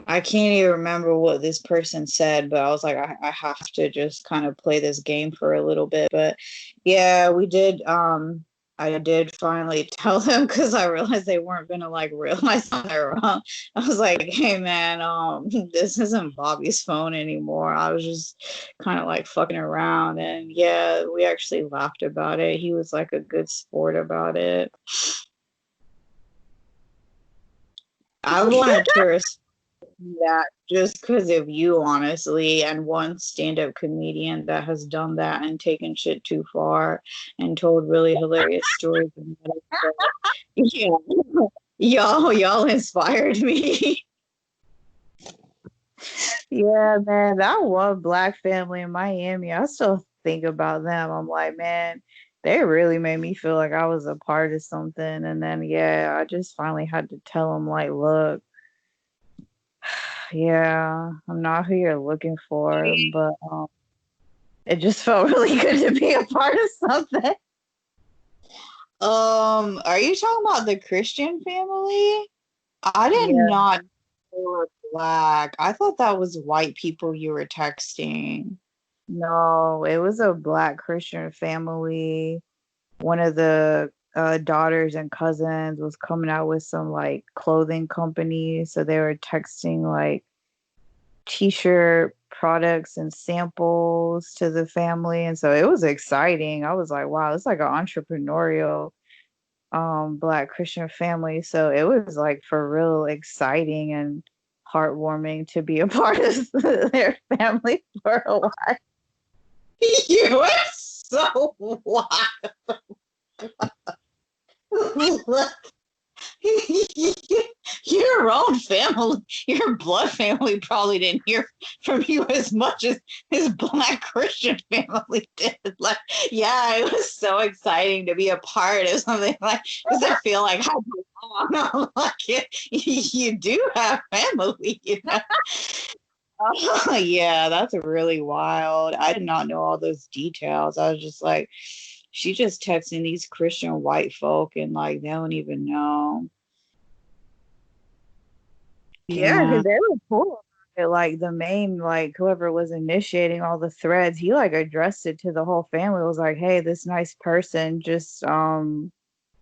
I can't even remember what this person said, but I was like, I have to just kind of play this game for a little bit. But yeah, we did. I did finally tell them because I realized they weren't gonna like realize they're wrong. I was like, hey man, this isn't Bobby's phone anymore. I was just kind of like fucking around, and yeah, we actually laughed about it. He was like a good sport about it. I wanted to that just because of you, honestly, and one stand-up comedian that has done that and taken shit too far and told really hilarious stories. Yeah, y'all inspired me. Yeah, man, that one black family in Miami, I still think about them. I'm like, man, they really made me feel like I was a part of something. And then, yeah, I just finally had to tell them, like, look, yeah, I'm not who you're looking for, but it just felt really good to be a part of something. Are you talking about the Christian family? I did Yeah. not know they were black. I thought that was white people you were texting. No, it was a black Christian family. One of the daughters and cousins was coming out with some like clothing company, so they were texting like t-shirt products and samples to the family, and so it was exciting. I was like, wow, it's like an entrepreneurial black Christian family, so it was like for real exciting and heartwarming to be a part of their family for a while. You are so wild. Your own family, your blood family probably didn't hear from you as much as his black Christian family did. Like, yeah, it was so exciting to be a part of something like, does it feel like I belong? Like, you do have family, you know? Oh, yeah, that's really wild. I did not know all those details. I was just like, she just texting these Christian white folk and like they don't even know. Yeah, Yeah. because they were cool. Like the main, like whoever was initiating all the threads, he like addressed it to the whole family. It was like, hey, this nice person just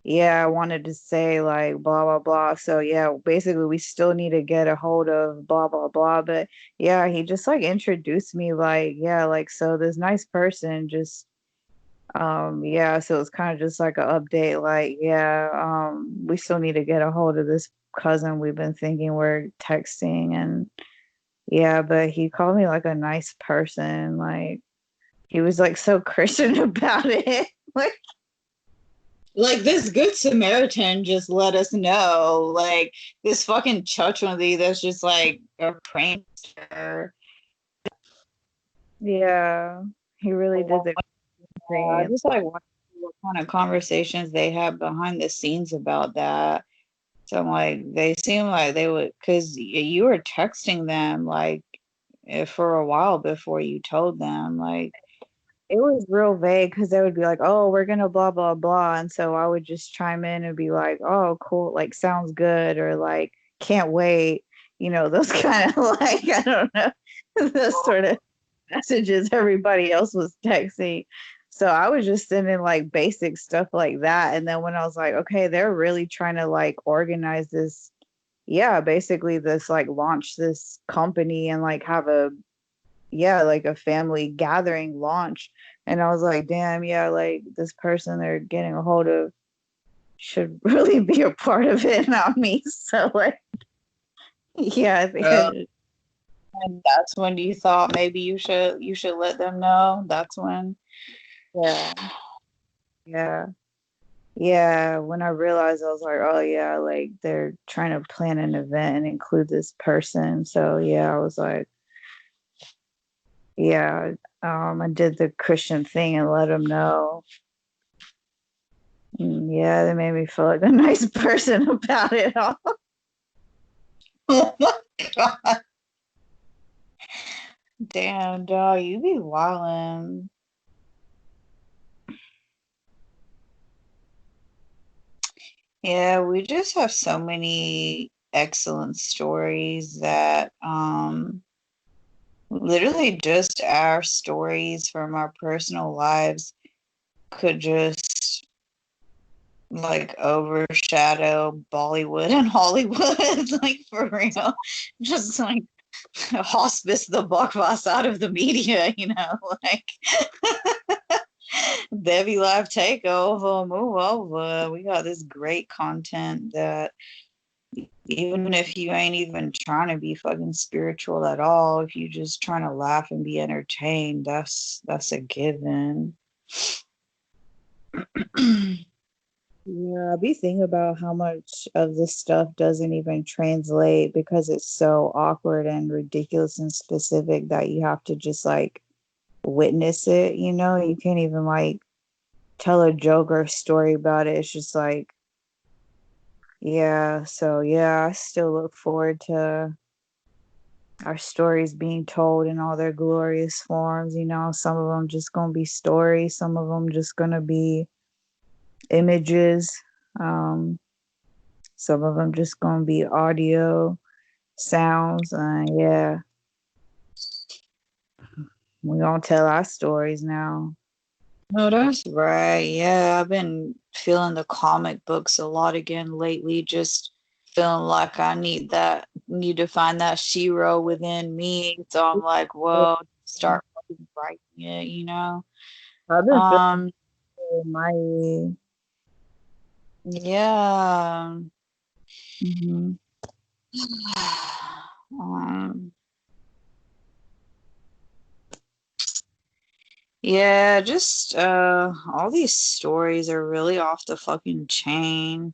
yeah, I wanted to say like blah blah blah. So yeah, basically we still need to get a hold of blah blah blah. But yeah, he just like introduced me like, yeah, like so this nice person just yeah, so it's kind of just like an update, like, yeah, we still need to get a hold of this cousin we've been thinking we're texting and yeah, but he called me like a nice person. Like he was like so Christian about it. Like this good Samaritan just let us know. Like this fucking Chutney that's just like a prankster. Yeah, he really did the I just like wonder what kind of conversations they have behind the scenes about that. So I'm like, they seem like they would, because you were texting them like for a while before you told them. Like, it was real vague because they would be like, oh, we're gonna blah blah blah. And so I would just chime in and be like, oh, cool, like sounds good, or like can't wait, those kind of like, I don't know, those sort of messages everybody else was texting. So I was just sending like basic stuff like that. And then when I was like, okay, they're really trying to like organize this, yeah, basically this like launch this company and like have a, yeah, like a family gathering launch. And I was like, damn, yeah, like this person they're getting a hold of should really be a part of it, not me. So like, yeah, I think I should. And that's when you thought maybe you should let them know. That's when, yeah, yeah, yeah. When I realized, I was like, oh yeah, like they're trying to plan an event and include this person. So yeah, I was like, yeah, I did the Christian thing and let them know. Yeah, they made me feel like a nice person about it all. Oh my God. Damn, dog, you be wildin'. Yeah, we just have so many. excellent stories that literally just our stories from our personal lives could just like overshadow Bollywood and Hollywood, like for real. Just like hospice the blockbuster out of the media, like Devi Life takeover, move over. We got this great content that even if you ain't even trying to be fucking spiritual at all, if you just trying to laugh and be entertained, that's a given. Yeah, I be thinking about how much of this stuff doesn't even translate because it's so awkward and ridiculous and specific that you have to just like witness it, you know? You can't even like tell a joke or a story about it. It's just like, yeah, so yeah, I still look forward to our stories being told in all their glorious forms, you know? Some of them just gonna be stories, some of them just gonna be images. Um, Some of them just gonna be audio sounds. Yeah, we gonna tell our stories now. No, that's right. Yeah, I've been feeling the comic books a lot again lately, just feeling like I need to find that Shiro within me. So I'm like, whoa, start fucking writing it. I've been Um, feeling my. yeah. Mhm. Um, yeah, just all these stories are really off the fucking chain.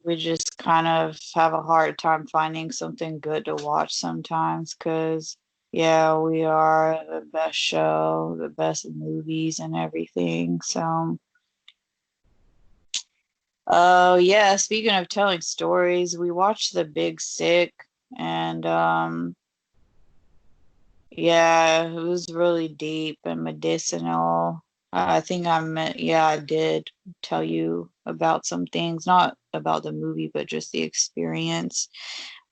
We just kind of have a hard time finding something good to watch sometimes because, yeah, we are the best show, the best movies and everything. So, oh, yeah, speaking of telling stories, we watched The Big Sick and, yeah, it was really deep and medicinal. I think yeah, I did tell you about some things, not about the movie, but just the experience.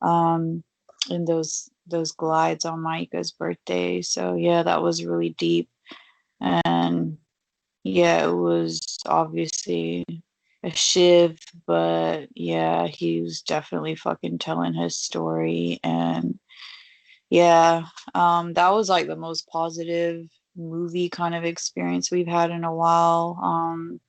And those glides on Micah's birthday. So yeah, that was really deep. And yeah, it was obviously a shiv, but yeah, he was definitely fucking telling his story. And yeah, that was like the most positive movie kind of experience we've had in a while.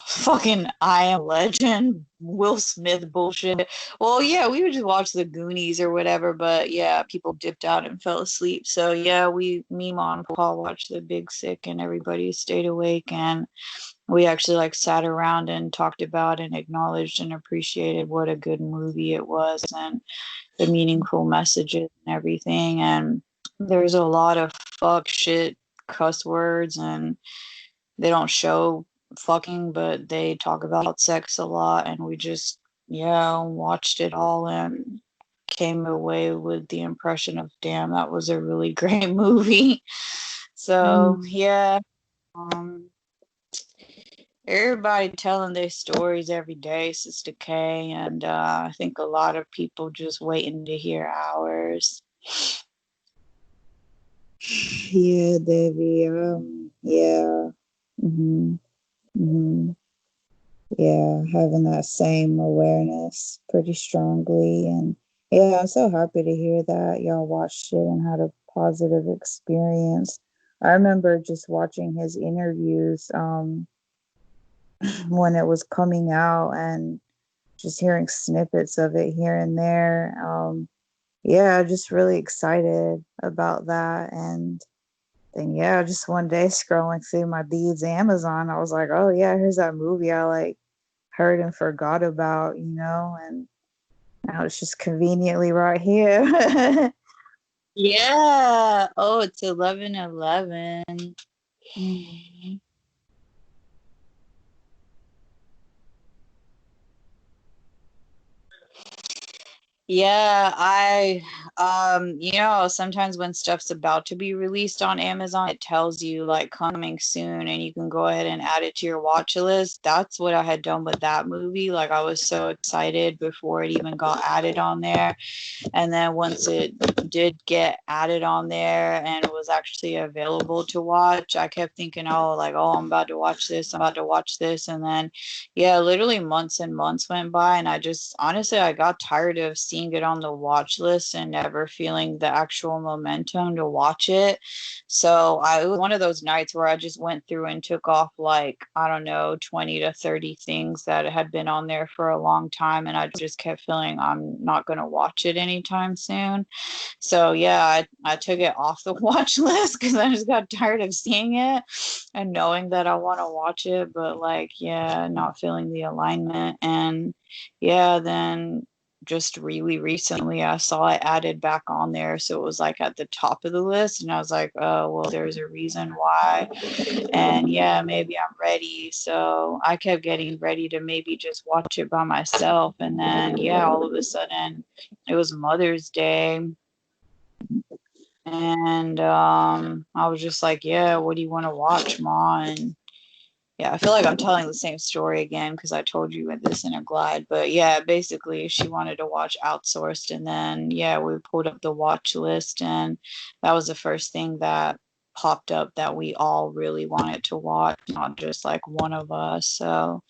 Fucking I Am Legend, Will Smith bullshit. Well, yeah, we would just watch the Goonies or whatever, but yeah, people dipped out and fell asleep. So yeah, me, Mom, and Paul watched The Big Sick, and everybody stayed awake, and we actually like sat around and talked about and acknowledged and appreciated what a good movie it was and the meaningful messages and everything. And there's a lot of fuck shit cuss words, and they don't show fucking, but they talk about sex a lot. And we just, yeah, watched it all and came away with the impression of, damn, that was a really great movie. So, Mm. yeah. Everybody telling their stories every day, Sister K, and I think a lot of people just waiting to hear ours. Yeah, Debbie. Yeah. Hmm. Hmm. Yeah, having that same awareness pretty strongly, and yeah, I'm so happy to hear that y'all watched it and had a positive experience. I remember just watching his interviews when it was coming out and just hearing snippets of it here and there. Yeah, just really excited about that. And then, yeah, just one day scrolling through my beads Amazon, I was like, oh, yeah, here's that movie I like heard and forgot about, you know, and now it's just conveniently right here. Yeah. Oh, it's 11/11. Mm. Yeah, sometimes when stuff's about to be released on Amazon, it tells you like coming soon and you can go ahead and add it to your watch list. That's what I had done with that movie. Like I was so excited before it even got added on there. And then once it did get added on there and it was actually available to watch, I kept thinking, oh, like, oh, I'm about to watch this, I'm about to watch this. And then, yeah, literally months and months went by. And I just, honestly, I got tired of seeing it on the watch list and never feeling the actual momentum to watch it. So it was one of those nights where I just went through and took off like, I don't know, 20 to 30 things that had been on there for a long time. And I just kept feeling I'm not going to watch it anytime soon. So yeah, I took it off the watch list because I just got tired of seeing it and knowing that I want to watch it, but like, yeah, not feeling the alignment. And yeah, then just really recently I saw it added back on there. So it was like at the top of the list. And I was like, oh, well, there's a reason why. And yeah, maybe I'm ready. So I kept getting ready to maybe just watch it by myself. And then, yeah, all of a sudden it was Mother's Day. And I was just like, yeah, what do you want to watch, Ma? And yeah, I feel like I'm telling the same story again because I told you with this in a glide. But yeah, basically, she wanted to watch Outsourced. And then, yeah, we pulled up the watch list. And that was the first thing that popped up that we all really wanted to watch, not just like one of us. So,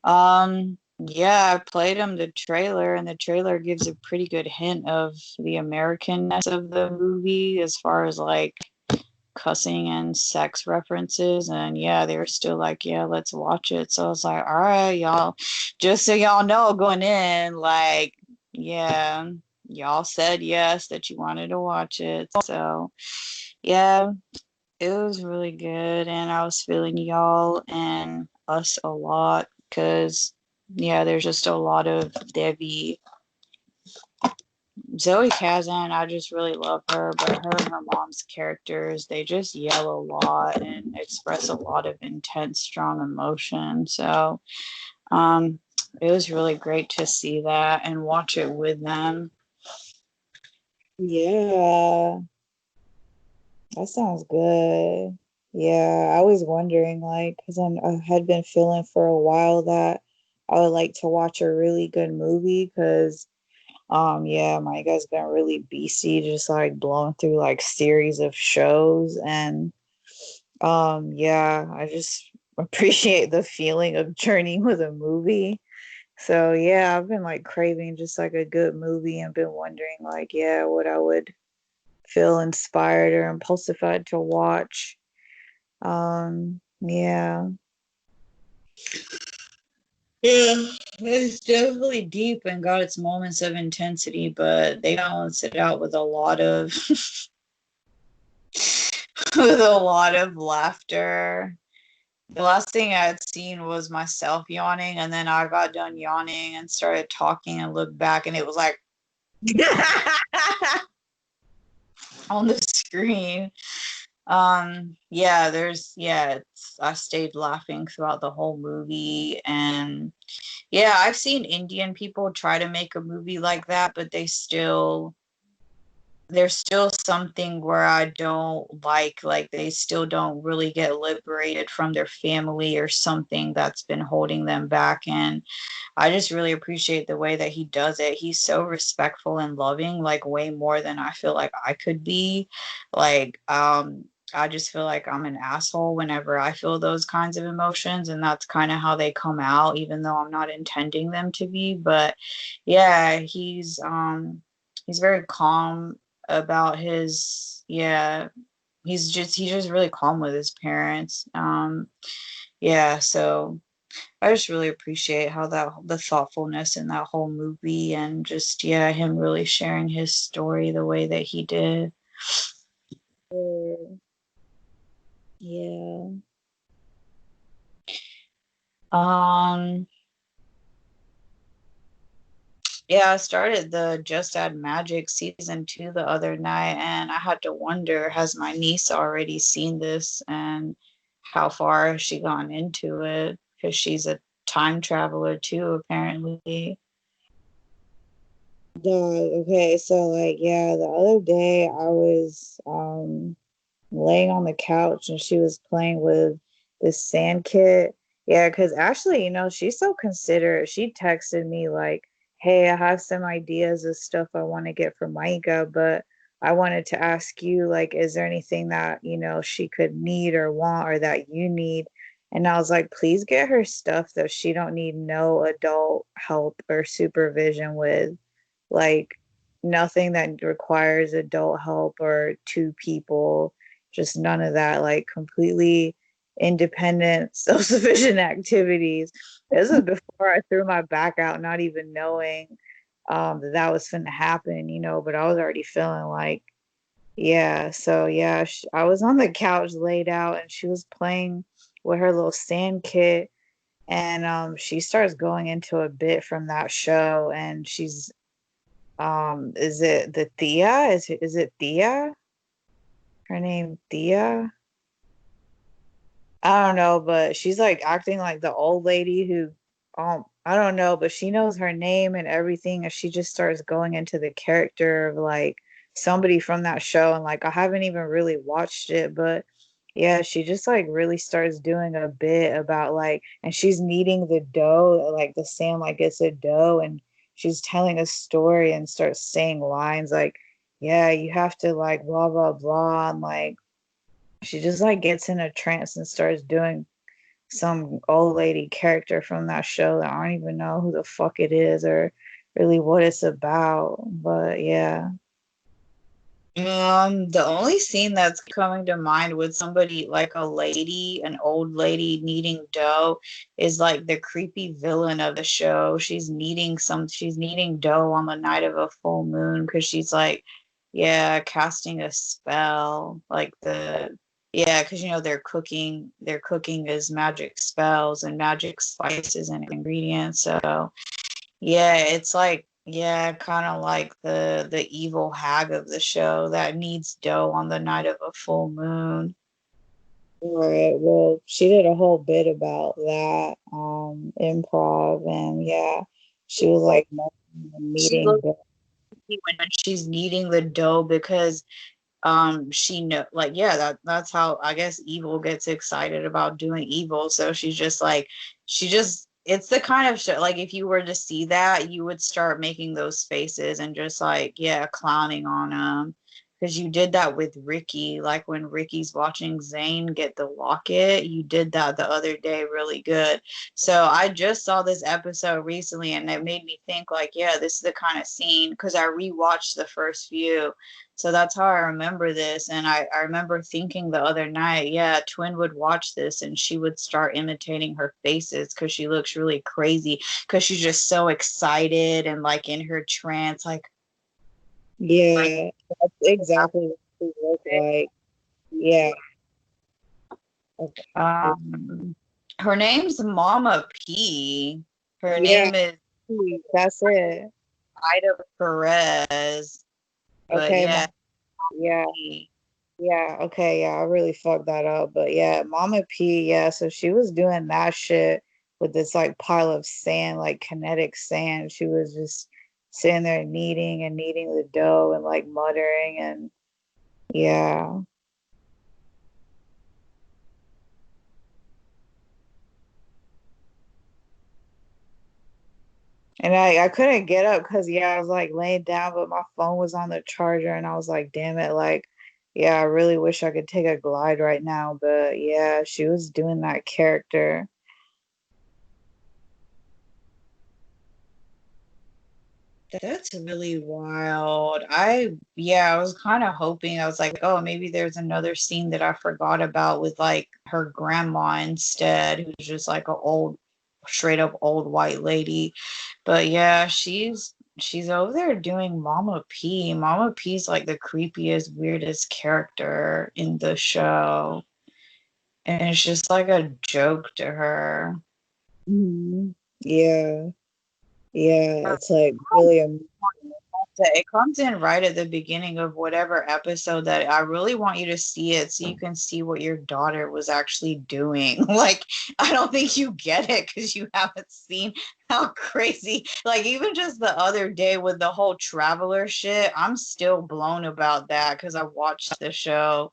yeah, I played him the trailer, and the trailer gives a pretty good hint of the Americanness of the movie as far as like cussing and sex references. And yeah, they were still like, yeah, let's watch it. So I was like, all right, y'all, just so y'all know going in, like, yeah, y'all said yes that you wanted to watch it. So yeah, it was really good. And I was feeling y'all and us a lot because, yeah, there's just a lot of Devi. Zoe Kazan, I just really love her, but her and her mom's characters, they just yell a lot and express a lot of intense, strong emotion. So um, it was really great to see that and watch it with them. Yeah, that sounds good. Yeah, I was wondering, like, because I had been feeling for a while that I would like to watch a really good movie because, yeah, my guy's been really beastie, just like blowing through like series of shows. And, yeah, I just appreciate the feeling of journeying with a movie. So, yeah, I've been like craving just like a good movie and been wondering, like, yeah, what I would feel inspired or impulsified to watch. Yeah. Yeah, it's definitely deep and got its moments of intensity, but they balance it out with a lot of with a lot of laughter. The last thing I had seen was myself yawning, and then I got done yawning and started talking and looked back, and it was like on the screen. Yeah, I stayed laughing throughout the whole movie. And yeah, I've seen Indian people try to make a movie like that, but there's still something where I don't like they still don't really get liberated from their family or something that's been holding them back. And I just really appreciate the way that he does it. He's so respectful and loving, like way more than I feel like I could be. Like, I just feel like I'm an asshole whenever I feel those kinds of emotions, and that's kind of how they come out, even though I'm not intending them to be. But yeah, he's very calm about his yeah, he's just really calm with his parents. Yeah, so I just really appreciate how the thoughtfulness in that whole movie and just yeah, him really sharing his story the way that he did. Yeah. Um yeah, I started the Just Add Magic season 2 the other night, and I had to wonder, has my niece already seen this and how far has she gone into it? Because she's a time traveler too, apparently. Dog, okay, so like yeah, the other day I was laying on the couch and she was playing with this sand kit. Yeah, because actually, she's so considerate. She texted me like, hey, I have some ideas of stuff I want to get for Micah, but I wanted to ask you, like, is there anything that, she could need or want or that you need? And I was like, please get her stuff that she don't need no adult help or supervision with. Like nothing that requires adult help or two people, just none of that, like completely independent, self-sufficient activities. This is before I threw my back out, not even knowing that was going to happen, but I was already feeling like, yeah. So yeah, I was on the couch laid out and she was playing with her little sand kit, and she starts going into a bit from that show, and she's is it the Thea? Is it Thea? Her name Thea? I don't know, but she's like acting like the old lady who I don't know, but she knows her name and everything, and she just starts going into the character of like somebody from that show. And like I haven't even really watched it, but yeah, she just like really starts doing a bit about like, and she's kneading the dough, like the sand like it's a dough, and she's telling a story and starts saying lines like, yeah, you have to like blah blah blah, and like she just like gets in a trance and starts doing some old lady character from that show that I don't even know who the fuck it is or really what it's about. But yeah. The only scene that's coming to mind with somebody like a lady, an old lady kneading dough, is like the creepy villain of the show. She's kneading dough on the night of a full moon because she's like, yeah, casting a spell. Yeah, because they're cooking as magic spells and magic spices and ingredients. So yeah, it's like, yeah, kind of like the evil hag of the show that needs dough on the night of a full moon. All right. Well, she did a whole bit about that improv, and yeah, she was like She meeting looks creepy when she's kneading the dough because she know like yeah that's how I guess evil gets excited about doing evil. So she's just like she just it's the kind of show like if you were to see that you would start making those faces and just like yeah clowning on them because you did that with Ricky, like when Ricky's watching Zane get the locket, you did that the other day really good. So I just saw this episode recently and it made me think like yeah this is the kind of scene because I rewatched the first few, so that's how I remember this. And I remember thinking the other night, yeah, Twin would watch this and she would start imitating her faces because she looks really crazy because she's just so excited and like in her trance, Yeah, that's exactly what she looked like. Yeah. Okay. um her name's Mama P. Her Yeah, name is that's it. Ida Perez. But Okay, yeah, yeah. P. Yeah, okay, yeah, I really fucked that up. But yeah, Mama P, yeah, so she was doing that shit with this like pile of sand, like kinetic sand. She was just sitting there kneading and kneading the dough and like muttering, and yeah. And I couldn't get up because yeah, I was like laying down, but my phone was on the charger and I was like, damn it, like yeah, I really wish I could take a glide right now. But yeah, she was doing that character. That's really wild. Yeah, I was kind of hoping, I was like, oh, maybe there's another scene that I forgot about with like her grandma instead, who's just like a old, straight up old white lady. But yeah, she's over there doing Mama P. Mama P's like the creepiest, weirdest character in the show. And it's just like a joke to her. Mhm. Yeah. Yeah, it's like really It comes in right at the beginning of whatever episode that I really want you to see it so you can see what your daughter was actually doing. Like, I don't think you get it because you haven't seen how crazy, like, even just the other day with the whole traveler shit, I'm still blown about that because I watched the show.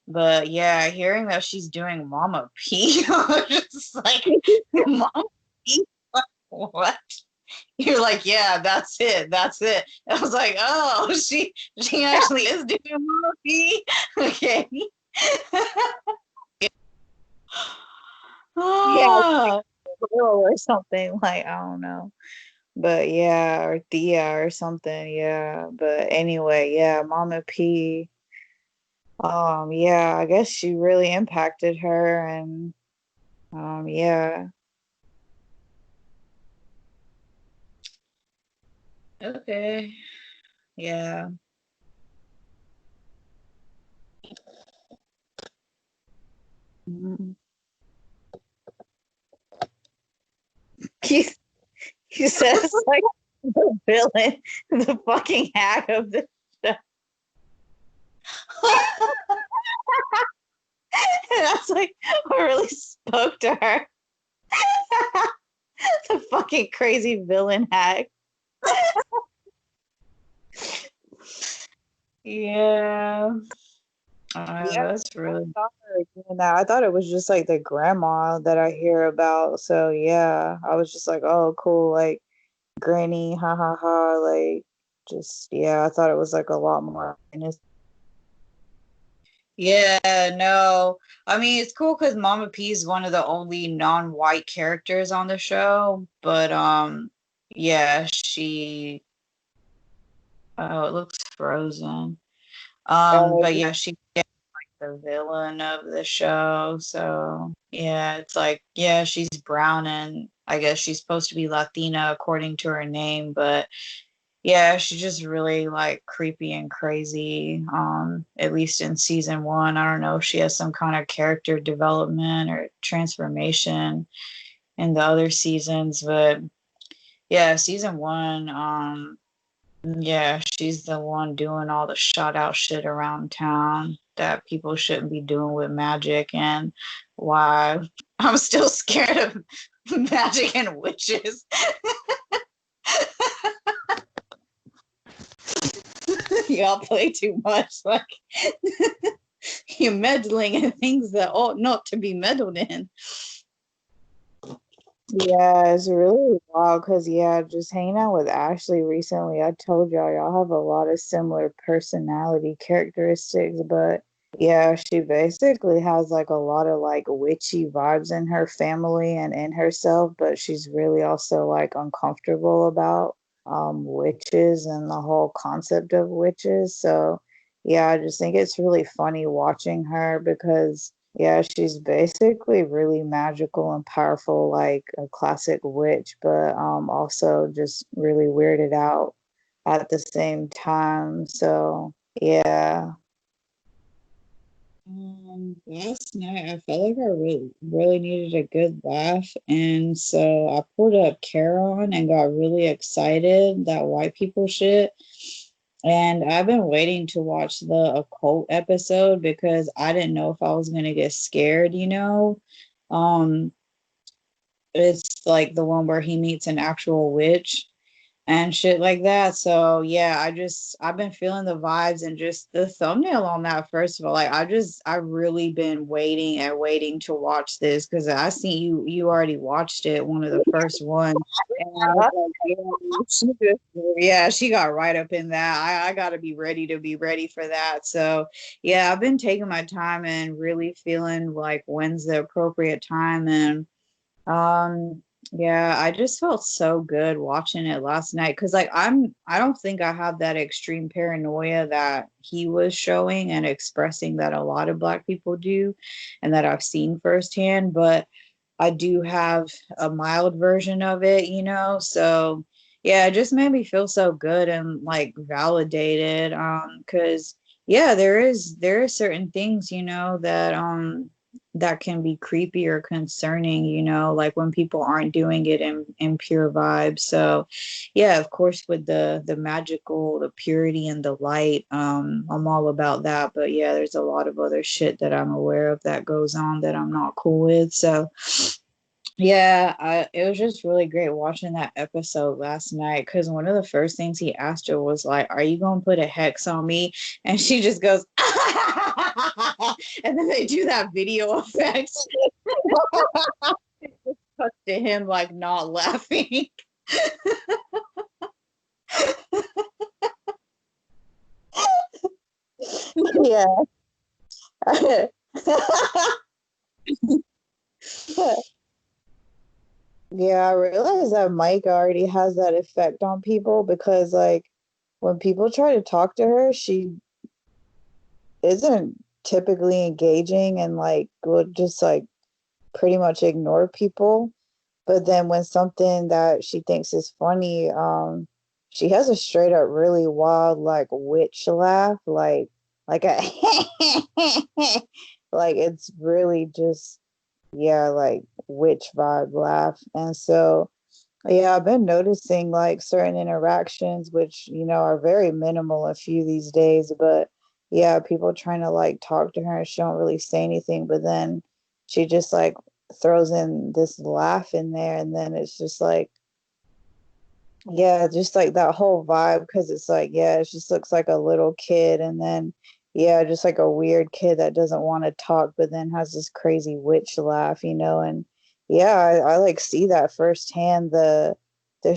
But yeah, hearing that she's doing Mama P, I was just like, Mama P? What? You're like, yeah, that's it. That's it. I was like, oh, she actually is doing movie. Okay. Yeah, Ah, or something like I don't know. But yeah, or Thea or something, yeah. But anyway, yeah, Mama P. Yeah, I guess she really impacted her and yeah. okay. Yeah. Mhm. He, he says like the villain, the fucking hack of the show. And that's like what really spoke to her. The fucking crazy villain hack. Yeah. Yeah, That's really I thought her doing that. I thought it was just like the grandma that I hear about. So yeah, I was just like, oh, cool, like granny, ha ha ha, like just yeah. I thought it was like a lot more. yeah, no. I mean, it's cool because Mama P is one of the only non-white characters on the show, but yeah, she oh, it looks frozen. But yeah, she the villain of the show. So yeah, it's like, yeah, she's brown and I guess she's supposed to be Latina according to her name, but yeah, she's just really like creepy and crazy. At least in season one. I don't know if she has some kind of character development or transformation in the other seasons, but yeah, season one, yeah, she's the one doing all the shot out shit around town that people shouldn't be doing with magic, and why I'm still scared of magic and witches. Y'all play too much. Like, you're meddling in things that ought not to be meddled in. Yeah, it's really wild because yeah, just hanging out with Ashley recently, I told y'all have a lot of similar personality characteristics, but yeah, she basically has like a lot of like witchy vibes in her family and in herself, but she's really also like uncomfortable about witches and the whole concept of witches. So yeah, I just think it's really funny watching her because yeah, she's basically really magical and powerful, like a classic witch, but also just really weirded out at the same time. So yeah. Last night I felt like I really needed a good laugh, and so I pulled up Caron and got really excited that white people shit. And I've been waiting to watch the occult episode because I didn't know if I was gonna get scared, you know. Um, it's like the one where he meets an actual witch and shit like that. So yeah, I've been feeling the vibes and just the thumbnail on that. First of all, like I really been waiting and waiting to watch this because I seen you already watched it, one of the first ones. And I was like, yeah, she got right up in that. I gotta be ready to be ready for that. So yeah, I've been taking my time and really feeling like when's the appropriate time and um, yeah, I just felt so good watching it last night because I don't think I have that extreme paranoia that he was showing and expressing that a lot of black people do and that I've seen firsthand, but I do have a mild version of it, you know? So yeah, it just made me feel so good and like validated. Because yeah, there is certain things, you know, that that can be creepy or concerning, you know, like when people aren't doing it in pure vibes. So yeah, of course, with the magical, the purity and the light, I'm all about that. But yeah, there's a lot of other shit that I'm aware of that goes on that I'm not cool with. So yeah, it was just really great watching that episode last night because one of the first things he asked her was like, "Are you gonna put a hex on me?" And she just goes, and then they do that video effect. Cut to him like not laughing. Yeah. Yeah, I realize that Mike already has that effect on people because, like, when people try to talk to her, she isn't typically engaging and, like, will just, like, pretty much ignore people. But then when something that she thinks is funny, she has a straight up really wild, like, witch laugh, like a like it's really just, yeah, like witch vibe laugh. And so yeah, I've been noticing like certain interactions, which, you know, are very minimal a few these days, but yeah, people trying to like talk to her and she don't really say anything, but then she just like throws in this laugh in there, and then it's just like, yeah, just like that whole vibe, because it's like, yeah, it just looks like a little kid, and then yeah, just like a weird kid that doesn't want to talk, but then has this crazy witch laugh, you know, and yeah, I like see that firsthand, the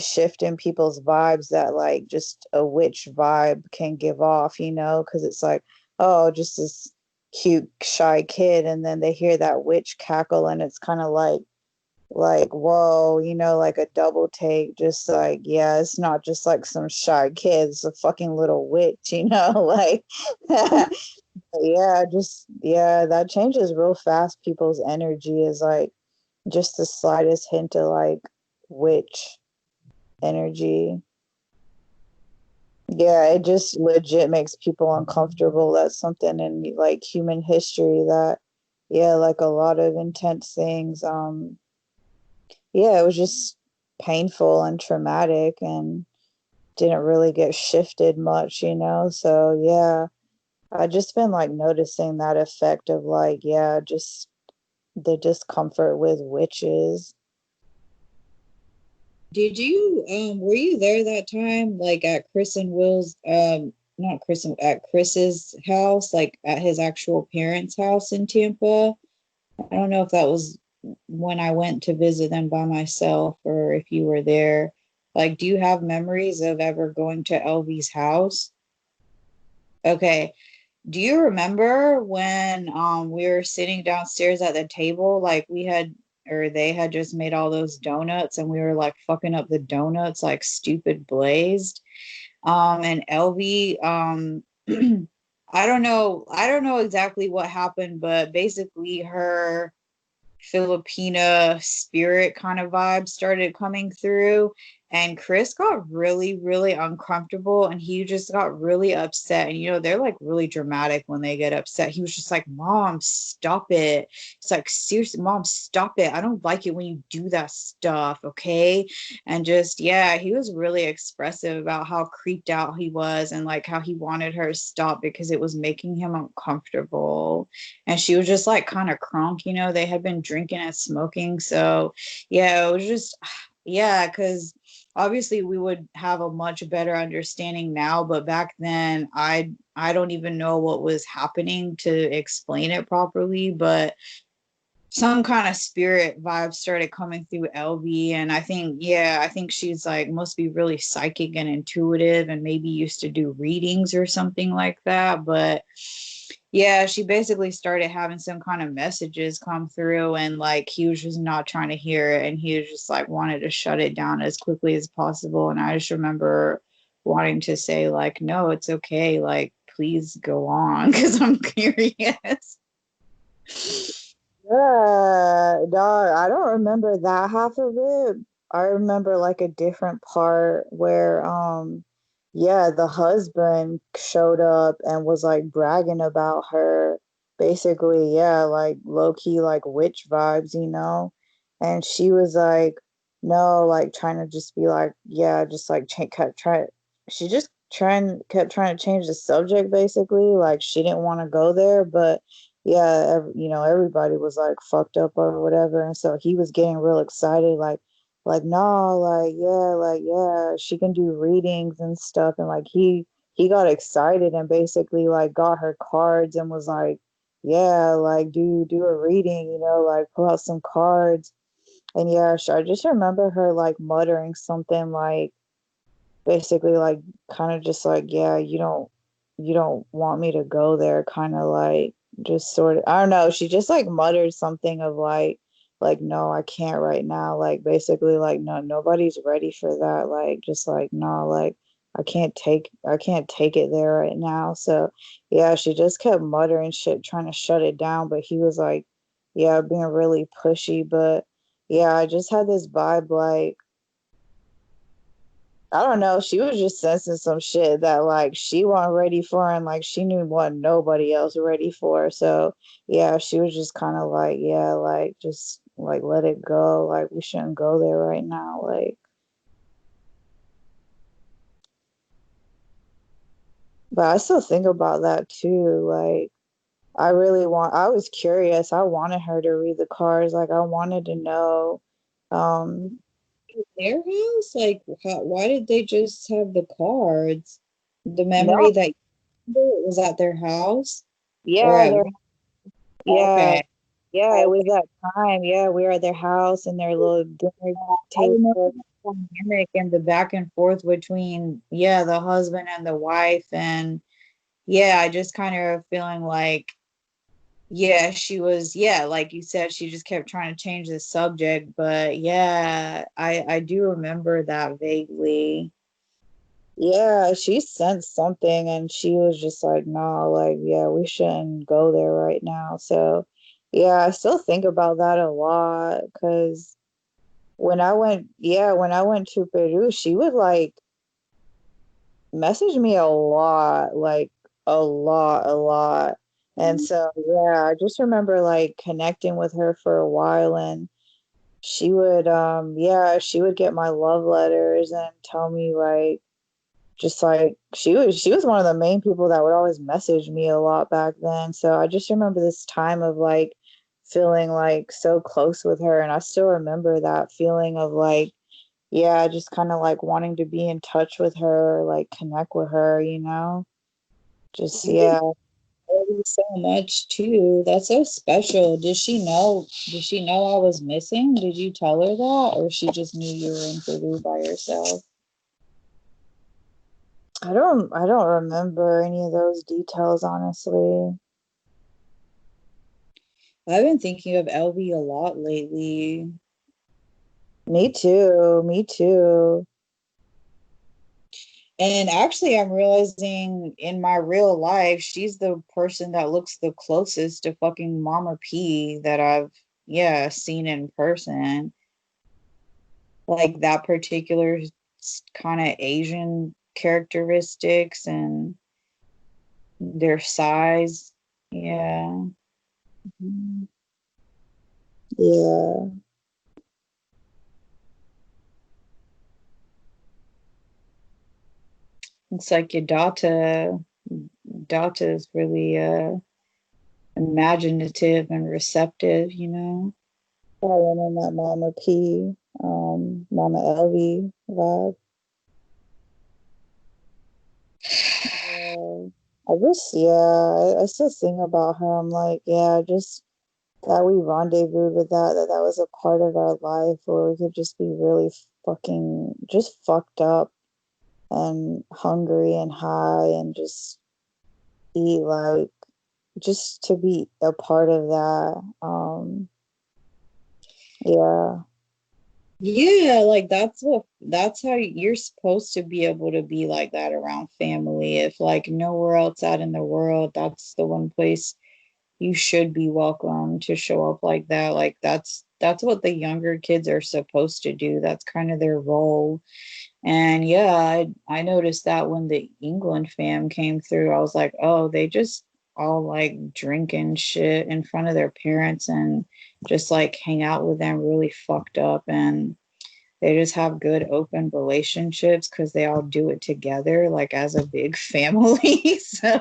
shift in people's vibes that like just a witch vibe can give off, you know, because it's like, oh, just this cute shy kid, and then they hear that witch cackle, and it's kind of like whoa, you know, like a double take, just like, yeah, it's not just like some shy kid, it's a fucking little witch, you know, like yeah, just yeah, that changes real fast. People's energy is like just the slightest hint of like witch energy. Yeah, it just legit makes people uncomfortable. That's something in like human history that, yeah, like a lot of intense things, yeah, it was just painful and traumatic and didn't really get shifted much, you know? So, yeah, I just been like noticing that effect of like, yeah, just the discomfort with witches. Did you were you there that time, like at Chris and Will's not Chris at Chris's house, like at his actual parents' house in Tampa? I don't know if that was when I went to visit them by myself or if you were there. Like, do you have memories of ever going to LV's house? Okay. Do you remember when we were sitting downstairs at the table, like we had or they had just made all those donuts and we were like fucking up the donuts like stupid blazed? And LV I don't know exactly what happened, but basically her Filipina spirit kind of vibe started coming through. And Chris got really, really uncomfortable and he just got really upset. And, you know, they're like really dramatic when they get upset. He was just like, Mom, stop it. It's like, seriously, Mom, stop it. I don't like it when you do that stuff. Okay. And just, yeah, he was really expressive about how creeped out he was and like how he wanted her to stop because it was making him uncomfortable, and she was just like kind of crunk, you know, they had been drinking and smoking. So yeah, it was just yeah, because obviously we would have a much better understanding now, but back then I don't even know what was happening to explain it properly, but some kind of spirit vibe started coming through LV. And I think, yeah, I think she's like must be really psychic and intuitive and maybe used to do readings or something like that. But yeah, she basically started having some kind of messages come through and like he was just not trying to hear it and he was just like wanted to shut it down as quickly as possible. And I just remember wanting to say like, no, it's okay, like please go on because I'm curious. Yeah, dog, I don't remember that half of it. I remember like a different part where yeah, the husband showed up and was like bragging about her. basically, yeah, like low key, like witch vibes, you know? And she was like, no, like trying to just be like, yeah, just like kept trying, she just kept trying to change the subject, basically. Like she didn't want to go there, but yeah, you know, everybody was like fucked up or whatever. And so he was getting real excited, like, no, like, yeah, she can do readings and stuff. And like, he got excited and basically like got her cards and was like, yeah, like do a reading, you know, like pull out some cards. And yeah, I just remember her like muttering something like basically like kind of just like, yeah, you don't want me to go there, kind of like just sort of, I don't know, she just like muttered something of like no, I can't right now, like basically like no, nobody's ready for that, like just like no, like I can't take it there right now. So yeah, she just kept muttering shit trying to shut it down, but he was like, yeah, being really pushy. But yeah, I just had this vibe like, I don't know. She was just sensing some shit that like she wasn't ready for, and like she knew what nobody else ready for. So yeah, she was just kind of like, yeah, like just like let it go. Like we shouldn't go there right now. Like, but I still think about that too. Like I was curious. I wanted her to read the cards. Like I wanted to know. Um, Their house? Like, why did they just have the cards? The no, memory that you remember was at their house or yeah, at they're work? yeah, Okay. yeah. It was Okay. that time. Yeah, we were at their house and their little dinner I remember table. the dynamic and the back and forth between, yeah, the husband and the wife. And yeah, I just kind of feeling like, yeah, she was, yeah, like you said, she just kept trying to change the subject. But yeah, I do remember that vaguely. Yeah, she sensed something and she was just like, no, like, yeah, we shouldn't go there right now. So, yeah, I still think about that a lot because when I went to Peru, she would like message me a lot, like a lot. And so, yeah, I just remember like connecting with her for a while and she would get my love letters and tell me like, just like she was one of the main people that would always message me a lot back then. So I just remember this time of like feeling like so close with her, and I still remember that feeling of like, yeah, just kind of like wanting to be in touch with her, like connect with her, you know? Just yeah. Love you so much too. That's so special. Did she know I was missing? Did you tell her that? Or she just knew you were in Peru by yourself? I don't remember any of those details honestly. I've been thinking of LV a lot lately. Me too. Me too. And actually, I'm realizing in my real life, she's the person that looks the closest to fucking Mama P that I've, yeah, seen in person. Like that particular kind of Asian characteristics and their size. Yeah. Mhm. Yeah. It's like your daughter is really imaginative and receptive, you know? I went on that Mama P, Mama Elvie vibe. Yeah. I still think about her. I'm like, yeah, just that we rendezvoused with that was a part of our life where we could just be really fucking just fucked up and hungry and high and just eat like just to be a part of that. Yeah. Yeah, like that's how you're supposed to be able to be like that around family. If like nowhere else out in the world, that's the one place you should be welcome to show up like that. Like that's what the younger kids are supposed to do. That's kind of their role. And yeah, I noticed that when the England fam came through, I was like, oh, they just all like drinking shit in front of their parents and just like hang out with them really fucked up, and they just have good open relationships because they all do it together like as a big family. So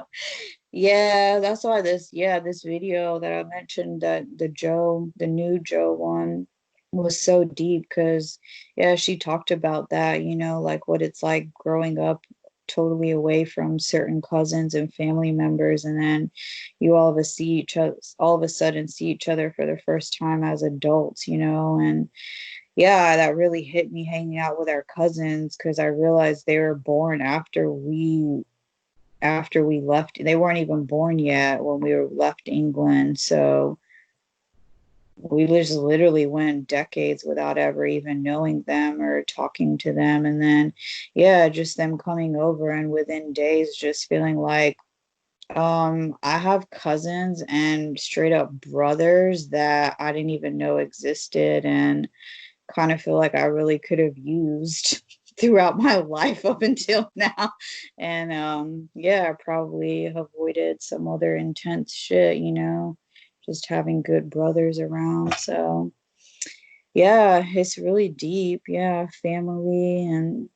yeah, that's why this video that I mentioned, that the new Joe one, was so deep because yeah, she talked about that, like what it's like growing up totally away from certain cousins and family members, and then you all of a sudden see each other for the first time as adults, and yeah, that really hit me hanging out with our cousins because I realized they were born after we left. They weren't even born yet when we were left England. So we just literally went decades without ever even knowing them or talking to them. And then, yeah, just them coming over and within days just feeling like I have cousins and straight up brothers that I didn't even know existed, and kind of feel like I really could have used throughout my life up until now. And yeah, I probably avoided some other intense shit, just having good brothers around. So yeah, it's really deep. Yeah, family and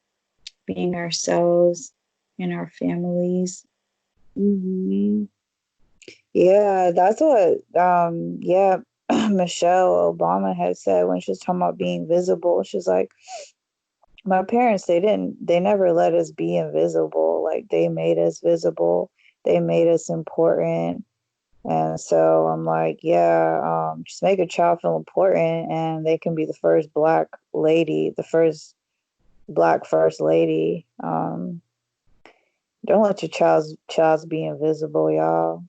being ourselves in our families. Hmm. Yeah, that's what yeah, Michelle Obama had said when she was talking about being visible. She's like, my parents, they never let us be invisible. Like they made us visible. They made us important. And so I'm like, yeah, just make a child feel important and they can be the first black lady, the first black first lady. Don't let your child's be invisible, y'all.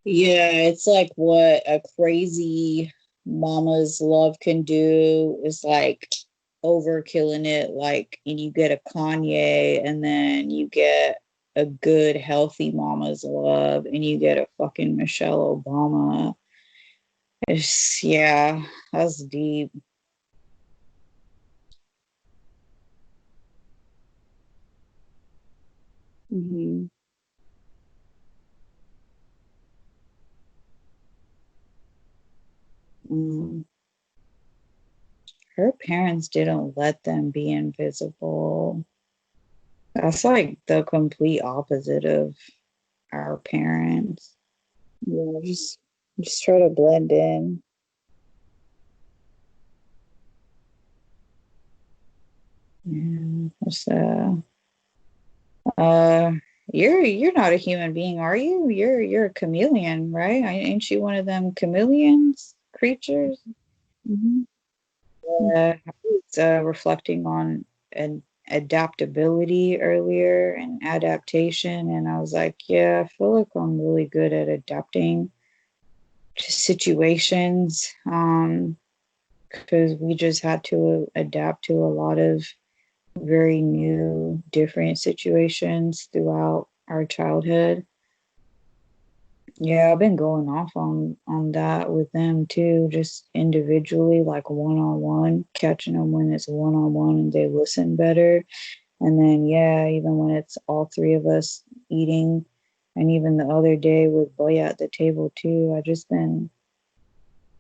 Yeah, it's like what a crazy mama's love can do is like overkilling it. Like, and you get a Kanye, and then you get a good, healthy mama's love, and you get a fucking Michelle Obama. Yeah, that's deep. Hmm. Mm. Her parents didn't let them be invisible. That's like the complete opposite of our parents. Yeah, just try to blend in. Yeah, uh, you're not a human being, are you? You're a chameleon, right? Ain't you one of them chameleons creatures? Hmm. I was reflecting on an adaptability earlier and adaptation, and I was like, yeah, I feel like I'm really good at adapting to situations, because we just had to adapt to a lot of very new, different situations throughout our childhood. Yeah, I've been going off on that with them too, just individually, like one on one, catching them when it's one on one and they listen better. And then yeah, even when it's all three of us eating, and even the other day with Boya at the table too, I just been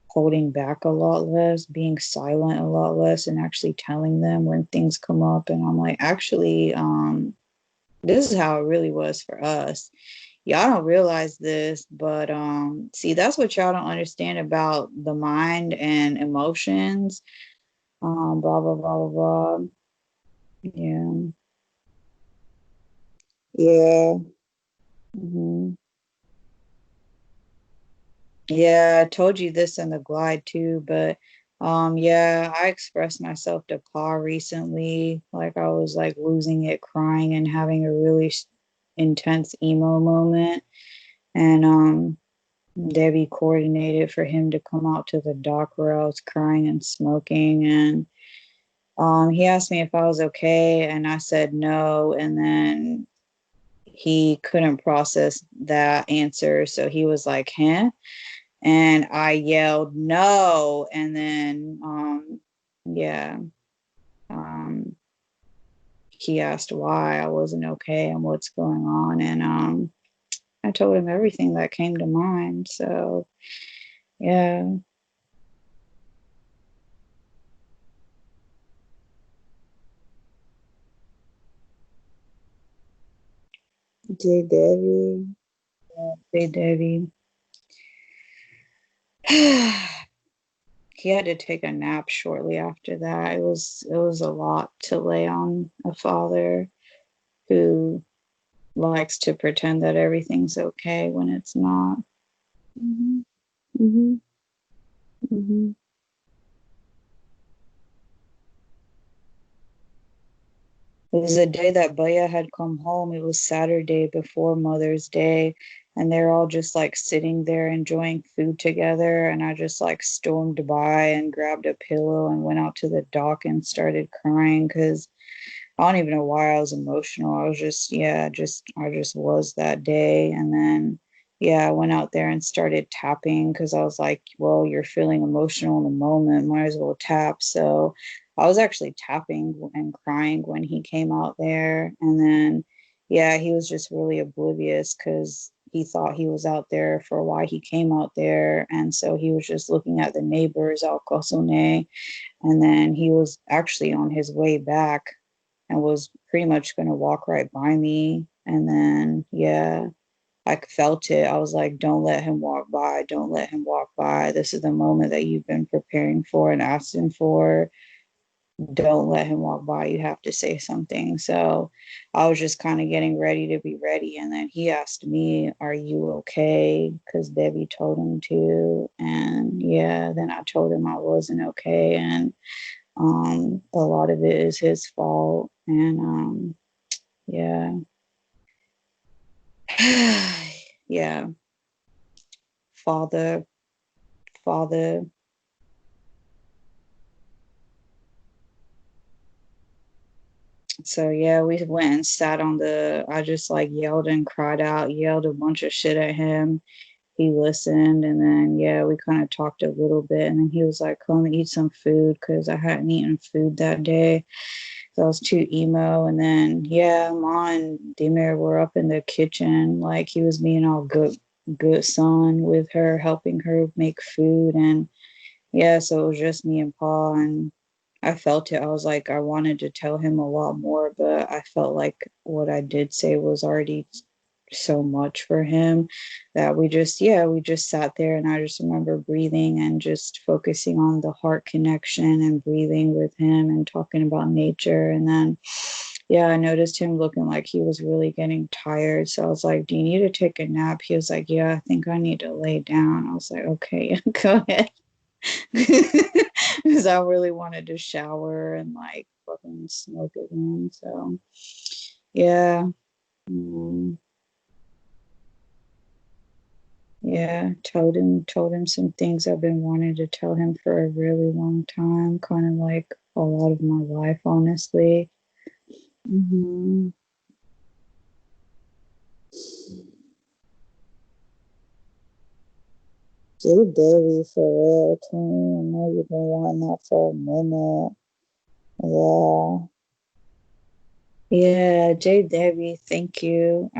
holding back a lot less, being silent a lot less, and actually telling them when things come up. And I'm like, actually, this is how it really was for us. Y'all don't realize this, but see, that's what y'all don't understand about the mind and emotions. Blah blah blah blah blah. Yeah. Yeah. Hmm. Yeah, I told you this in the glide too, but yeah, I expressed myself to Pa recently. Like I was like losing it, crying and having a really intense emo moment. And Debbie coordinated for him to come out to the dock where I was crying and smoking, and he asked me if I was okay, and I said no, and then he couldn't process that answer. So he was like, huh? And I yelled, no. And then, yeah, um, he asked why I wasn't okay and what's going on. And I told him everything that came to mind. So, yeah. J Debbie. Hey, Debbie. He had to take a nap shortly after that. It was a lot to lay on a father who likes to pretend that everything's okay when it's not. Mm-hmm. Mm-hmm. Mm-hmm. It was the day that Baya had come home. It was Saturday before Mother's Day, and they're all just like sitting there enjoying food together. And I just like stormed by and grabbed a pillow and went out to the dock and started crying because I don't even know why I was emotional. I was just, yeah, I just was that day. And then, yeah, I went out there and started tapping because I was like, well, you're feeling emotional in the moment, might as well tap. So I was actually tapping and crying when he came out there. And then, yeah, he was just really oblivious because he thought he was out there for why he came out there. And so he was just looking at the neighbors, Al Kosone. And then he was actually on his way back and was pretty much going to walk right by me. And then, yeah, I felt it. I was like, don't let him walk by. Don't let him walk by. This is the moment that you've been preparing for and asking for. Don't let him walk by. You have to say something. So I was just kind of getting ready to be ready. And then he asked me, are you okay? Because Debbie told him to. And yeah, then I told him I wasn't okay. And a lot of it is his fault. And yeah. Yeah. Father, father. So yeah, we went and sat on I just like yelled and cried out, yelled a bunch of shit at him. He listened, and then yeah, we kind of talked a little bit, and then he was like, come eat some food because I hadn't eaten food that day. So I was too emo. And then yeah, Ma and Demir were up in the kitchen, like he was being all good son with her, helping her make food. And yeah, so it was just me and Pa, and I felt it. I was like, I wanted to tell him a lot more, but I felt like what I did say was already so much for him that we just sat there, and I just remember breathing and just focusing on the heart connection and breathing with him and talking about nature. And then yeah, I noticed him looking like he was really getting tired. So I was like, do you need to take a nap? He was like, yeah, I think I need to lay down. I was like, okay, go ahead. Because I really wanted to shower and like fucking smoke again. So yeah. Mm, yeah, told him some things I've been wanting to tell him for a really long time, kind of like a lot of my life, honestly. Hmm. J Debbie for real, Tony. I know you've been wanting that for a minute. Yeah. Yeah, J Debbie, thank you.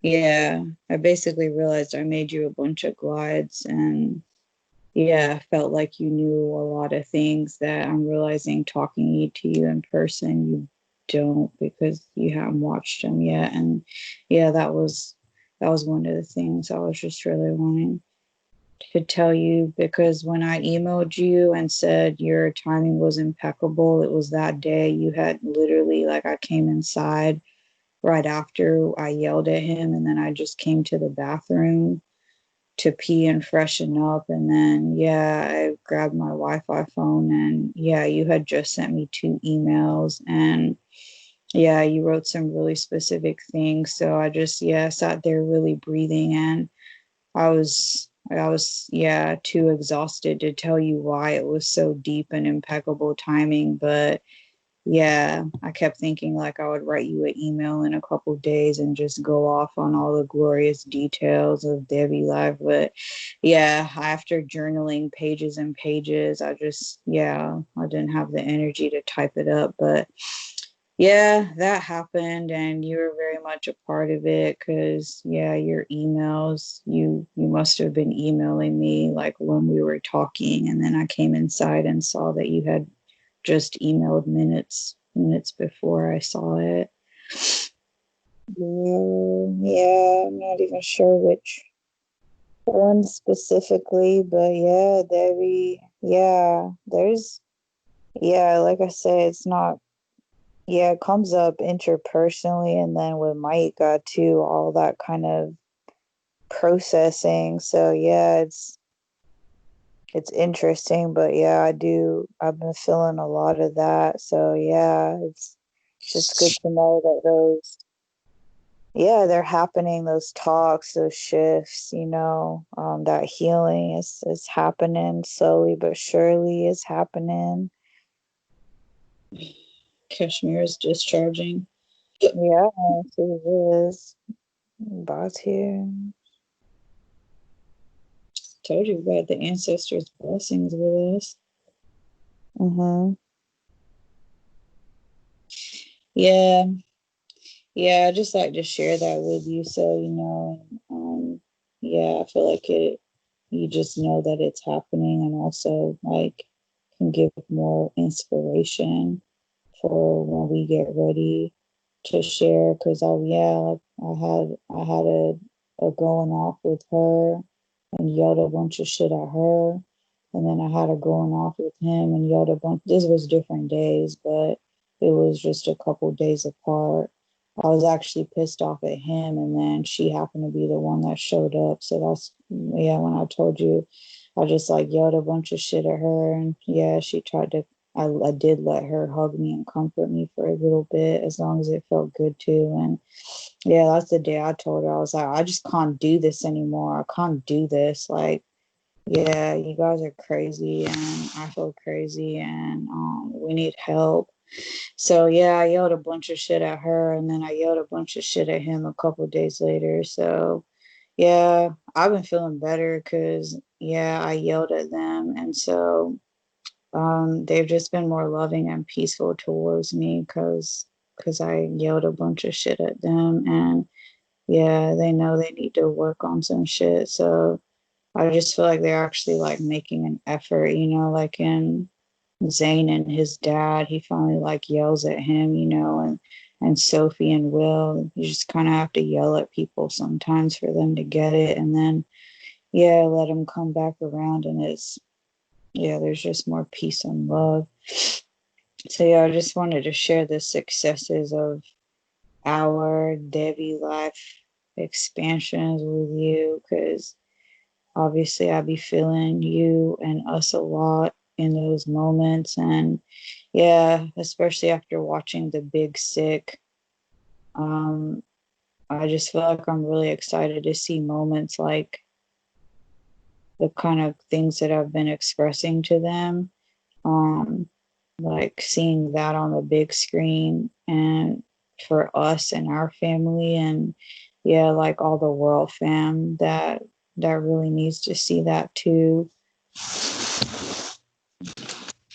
Yeah, I basically realized I made you a bunch of glides, and yeah, I felt like you knew a lot of things that I'm realizing talking to you in person, you don't because you haven't watched them yet. And yeah, that was one of the things I was just really wanting to tell you, because when I emailed you and said your timing was impeccable, it was that day you had literally like I came inside right after I yelled at him, and then I just came to the bathroom to pee and freshen up. And then, yeah, I grabbed my Wi Fi phone, and yeah, you had just sent me 2 emails. And yeah, you wrote some really specific things. So I just, yeah, sat there really breathing. And yeah, too exhausted to tell you why it was so deep and impeccable timing. But yeah, I kept thinking like I would write you an email in a couple of days and just go off on all the glorious details of Devi Life. But yeah, after journaling pages and pages, I didn't have the energy to type it up. But yeah, that happened, and you were very much a part of it because yeah, your emails, you must have been emailing me like when we were talking, and then I came inside and saw that you had just emailed minutes before I saw it. Yeah, I'm not even sure which one specifically, but yeah, like I said, it's not, yeah, it comes up interpersonally, and then with Micah too, all that kind of processing. So yeah, it's interesting, but yeah, I've been feeling a lot of that. So yeah, it's just good to know that they're happening, those talks, those shifts, that healing is happening slowly but surely is happening. Kashmir is discharging. Yeah, it is. Boss here. Told you about the ancestors' blessings with us. Mm-hmm. Yeah. Yeah, I just like to share that with you so yeah, I feel like you just know that it's happening, and also like can give more inspiration for when we get ready to share. Because I had a going off with her and yelled a bunch of shit at her, and then I had a going off with him and yelled a bunch. This was different days, but it was just a couple days apart. I was actually pissed off at him, and then she happened to be the one that showed up. So that's, yeah, when I told you, I just like yelled a bunch of shit at her, and yeah, she tried to. I did let her hug me and comfort me for a little bit, as long as it felt good too. And yeah, that's the day I told her, I was like, I just can't do this anymore. I can't do this. Like, yeah, you guys are crazy, and I feel crazy, and we need help. So yeah, I yelled a bunch of shit at her, and then I yelled a bunch of shit at him a couple of days later. So yeah, I've been feeling better because yeah, I yelled at them, and so they've just been more loving and peaceful towards me because I yelled a bunch of shit at them, and yeah, they know they need to work on some shit. So I just feel like they're actually like making an effort, like in Zane and his dad, he finally like yells at him, and Sophie and Will, you just kind of have to yell at people sometimes for them to get it. And then, yeah, let them come back around, and there's just more peace and love. So yeah, I just wanted to share the successes of our Devi Life expansions with you, because obviously I be feeling you and us a lot in those moments. And yeah, especially after watching The Big Sick, um, I just feel like I'm really excited to see moments like the kind of things that I've been expressing to them. Um, like seeing that on the big screen, and for us and our family, and yeah, like all the world fam that really needs to see that too.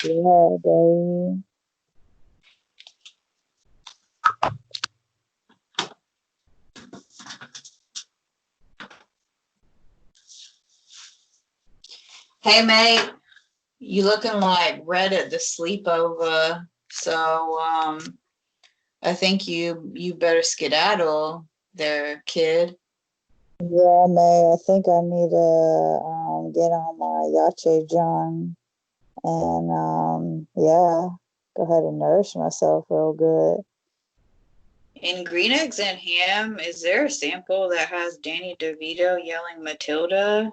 Yeah, baby. Hey, mate, you looking like red at the sleepover. So, I think you better skedaddle there, kid. Yeah, May, I think I need to get on my yache John and yeah, go ahead and nourish myself real good. In Green Eggs and Ham, is there a sample that has Danny DeVito yelling Matilda?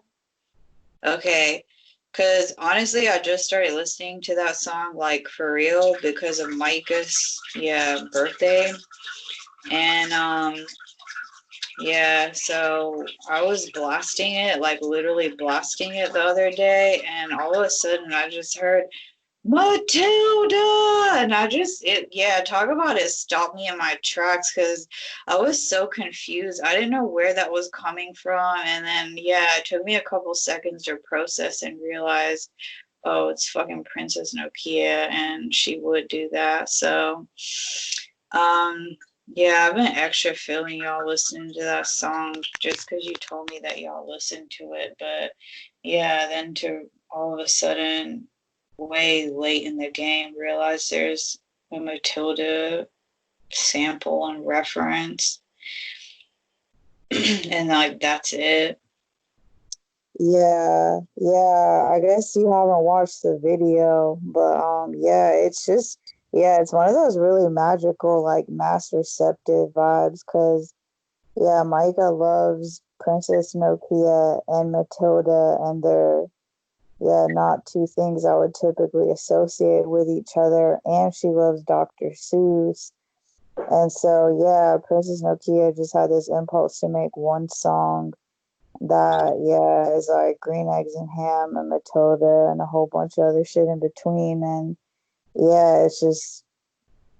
Okay, because honestly, I just started listening to that song like for real because of Micah's birthday, and yeah, so I was blasting it, like literally blasting it the other day, and all of a sudden I just heard Matilda, and yeah, talk about it stopped me in my tracks because I was so confused. I didn't know where that was coming from, and then yeah, it took me a couple seconds to process and realize, oh, it's fucking Princess Nokia, and she would do that. So, um, yeah, I've been extra feeling y'all listening to that song just because you told me that y'all listened to it, but yeah, then to all of a sudden way late in the game realize there's a Matilda sample and reference and like that's it. Yeah. I guess you haven't watched the video, but yeah, it's just yeah, it's one of those really magical like mass receptive vibes because yeah, Micah loves Princess Nokia and Matilda, and they're yeah, not two things I would typically associate with each other. And she loves Dr. Seuss. And so, yeah, Princess Nokia just had this impulse to make one song that, yeah, is like Green Eggs and Ham and Matilda and a whole bunch of other shit in between. And yeah, it's just,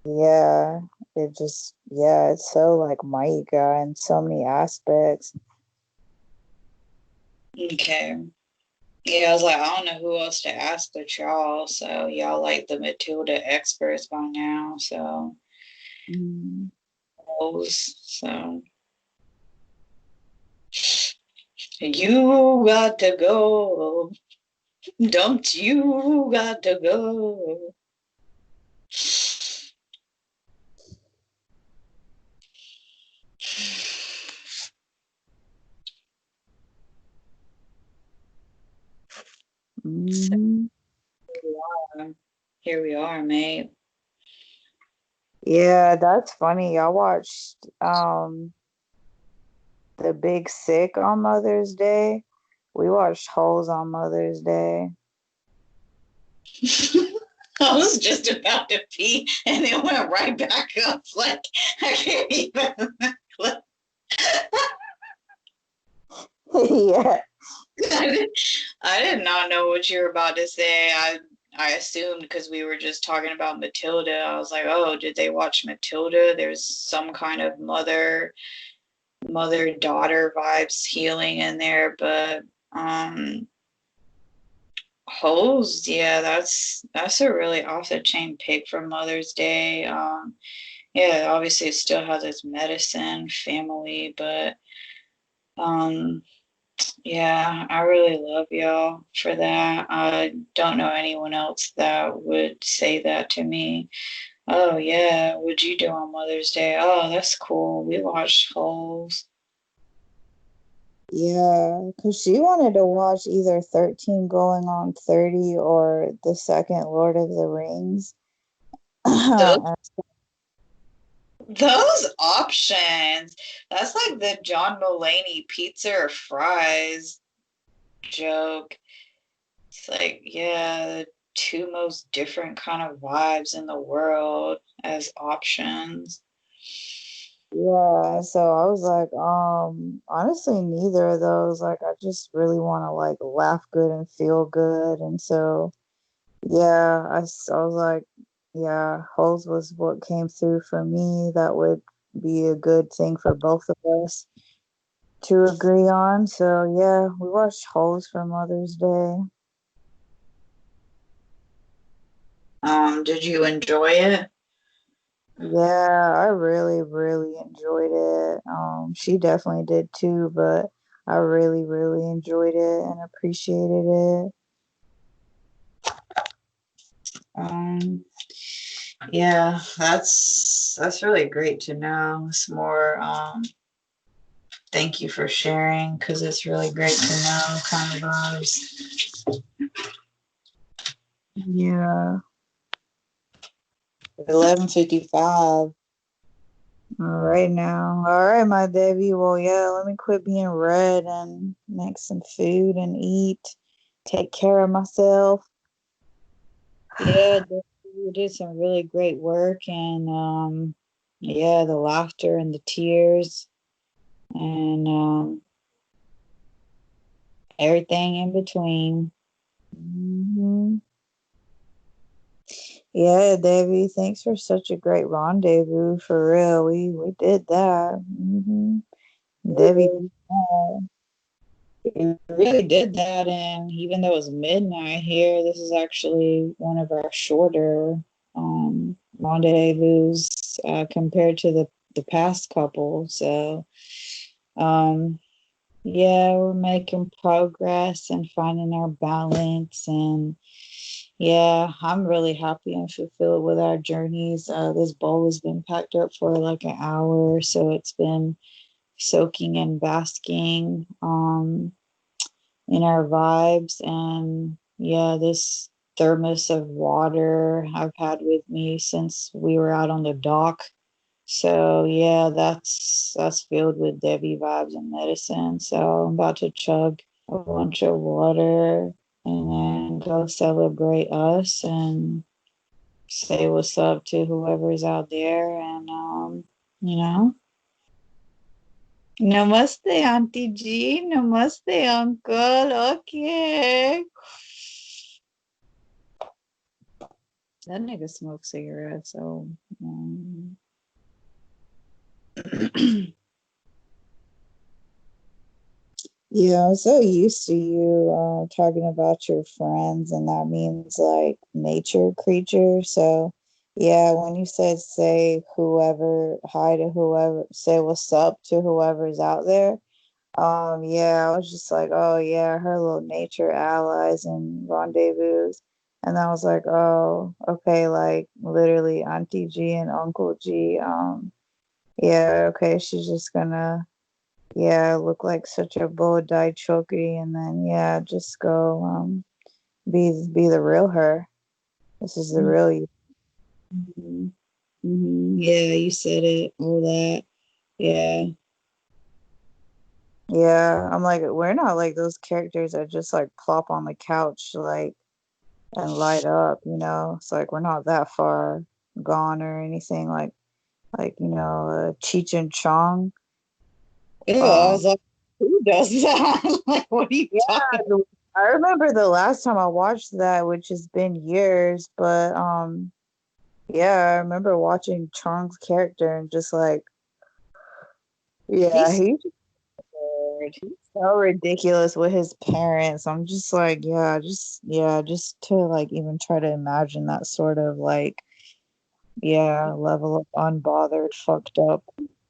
yeah, yeah, it's so like Micah in so many aspects. Okay. Yeah, I was like, I don't know who else to ask but y'all. So y'all like the Matilda experts by now. So Mm. so you got to go. Don't you got to go. Mm-hmm. Here we are, mate. Yeah, that's funny. I watched The Big Sick on Mother's Day. We watched Holes on Mother's Day. I was just about to pee and it went right back up. Like, I can't even. Yeah. I did not know what you were about to say. I assumed because we were just talking about Matilda. I was like, oh, did they watch Matilda? There's some kind of mother daughter vibes healing in there, but Holes, yeah, that's a really off the chain pick for Mother's Day. Yeah, obviously it still has its medicine family, but um yeah, I really love y'all for that. I don't know anyone else that would say that to me. Oh yeah, what'd you do on Mother's Day? Oh, that's cool. We watched Holes. Yeah, because she wanted to watch either 13 going on 30 or the second Lord of the Rings. Those those options. That's like the John Mulaney pizza or fries joke. It's like, yeah, the two most different kind of vibes in the world as options. Yeah, so I was like, honestly, neither of those. Like, I just really want to like laugh good and feel good. And so, yeah, I was like, yeah, Holes was what came through for me. That would be a good thing for both of us to agree on. So, yeah, we watched Holes for Mother's Day. Did you enjoy it? Yeah, I really, really enjoyed it. She definitely did too, but I really, really enjoyed it and appreciated it. Um, yeah, that's really great to know. It's more thank you for sharing because it's really great to know kind of vibes. Yeah. 11:55. All right now. All right, my Debbie. Well, yeah, let me quit being red and make some food and eat. Take care of myself. Yeah, you did some really great work and yeah, the laughter and the tears and everything in between. Hmm. Yeah, Debbie, thanks for such a great rendezvous. For real, we did that. Debbie did that. We really did that, and even though it's midnight here, this is actually one of our shorter rendezvous compared to the past couple. So, um, yeah, we're making progress and finding our balance, and yeah, I'm really happy and fulfilled with our journeys. This bowl has been packed up for like an hour, so it's been soaking and basking. In our vibes. And yeah, this thermos of water I've had with me since we were out on the dock. So yeah, that's filled with Devi vibes and medicine. So I'm about to chug a bunch of water and then go celebrate us and say what's up to whoever's out there and you know. Namaste, Auntie G. Namaste, Uncle. Okay. That nigga smokes cigarettes, so Yeah, I'm so used to you talking about your friends, and that means like nature creatures. So, yeah, when you said say whoever, hi to whoever, say what's up to whoever's out there, yeah, I was just like, oh yeah, her little nature allies and rendezvous. And I was like, oh, okay, like literally Auntie G and Uncle G. Yeah, okay, she's just gonna, yeah, look like such a Bodai choki, and then yeah, just go be the real her. This is the real you. Yeah, you said it. All that. Yeah. Yeah, I'm like, we're not like those characters that just like plop on the couch like and light up, you know. It's like we're not that far gone or anything like Cheech and Chong. Yeah, I Um was like, who does that? Like, what are you yeah, talking I remember the last time I watched that, which has been years, but yeah, I remember watching Chong's character and just like, yeah, He's he's scared. so ridiculous with his parents. I'm just like, just to like even try to imagine that sort of like, yeah, level of unbothered, fucked up,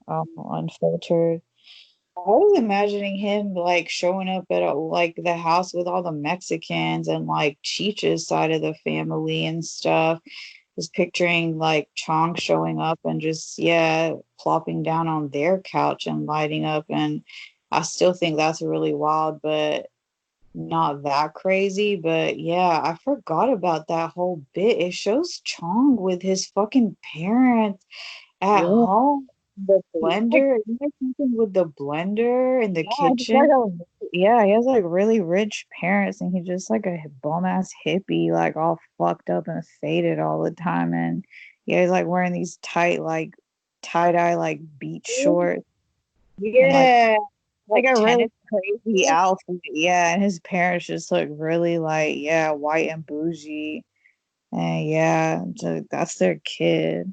unfiltered. I was imagining him like showing up at like the house with all the Mexicans and like Cheech's side of the family and stuff. Just picturing like Chong showing up and just yeah, plopping down on their couch and lighting up. And I still think that's really wild, but not that crazy. But yeah, I forgot about that whole bit. It shows Chong with his fucking parents at Yeah, home. The he's like, blender, isn't there something with the blender in the yeah, he's like kitchen? yeah, he has like really rich parents, and he's just like a bum ass hippie, like all fucked up and faded all the time. And yeah, he's like wearing these tight, like tie dye, like beach shorts, and Yeah, like like a really tennis. crazy outfit. Yeah, and his parents just look really like yeah, white and bougie, and yeah, so that's their kid.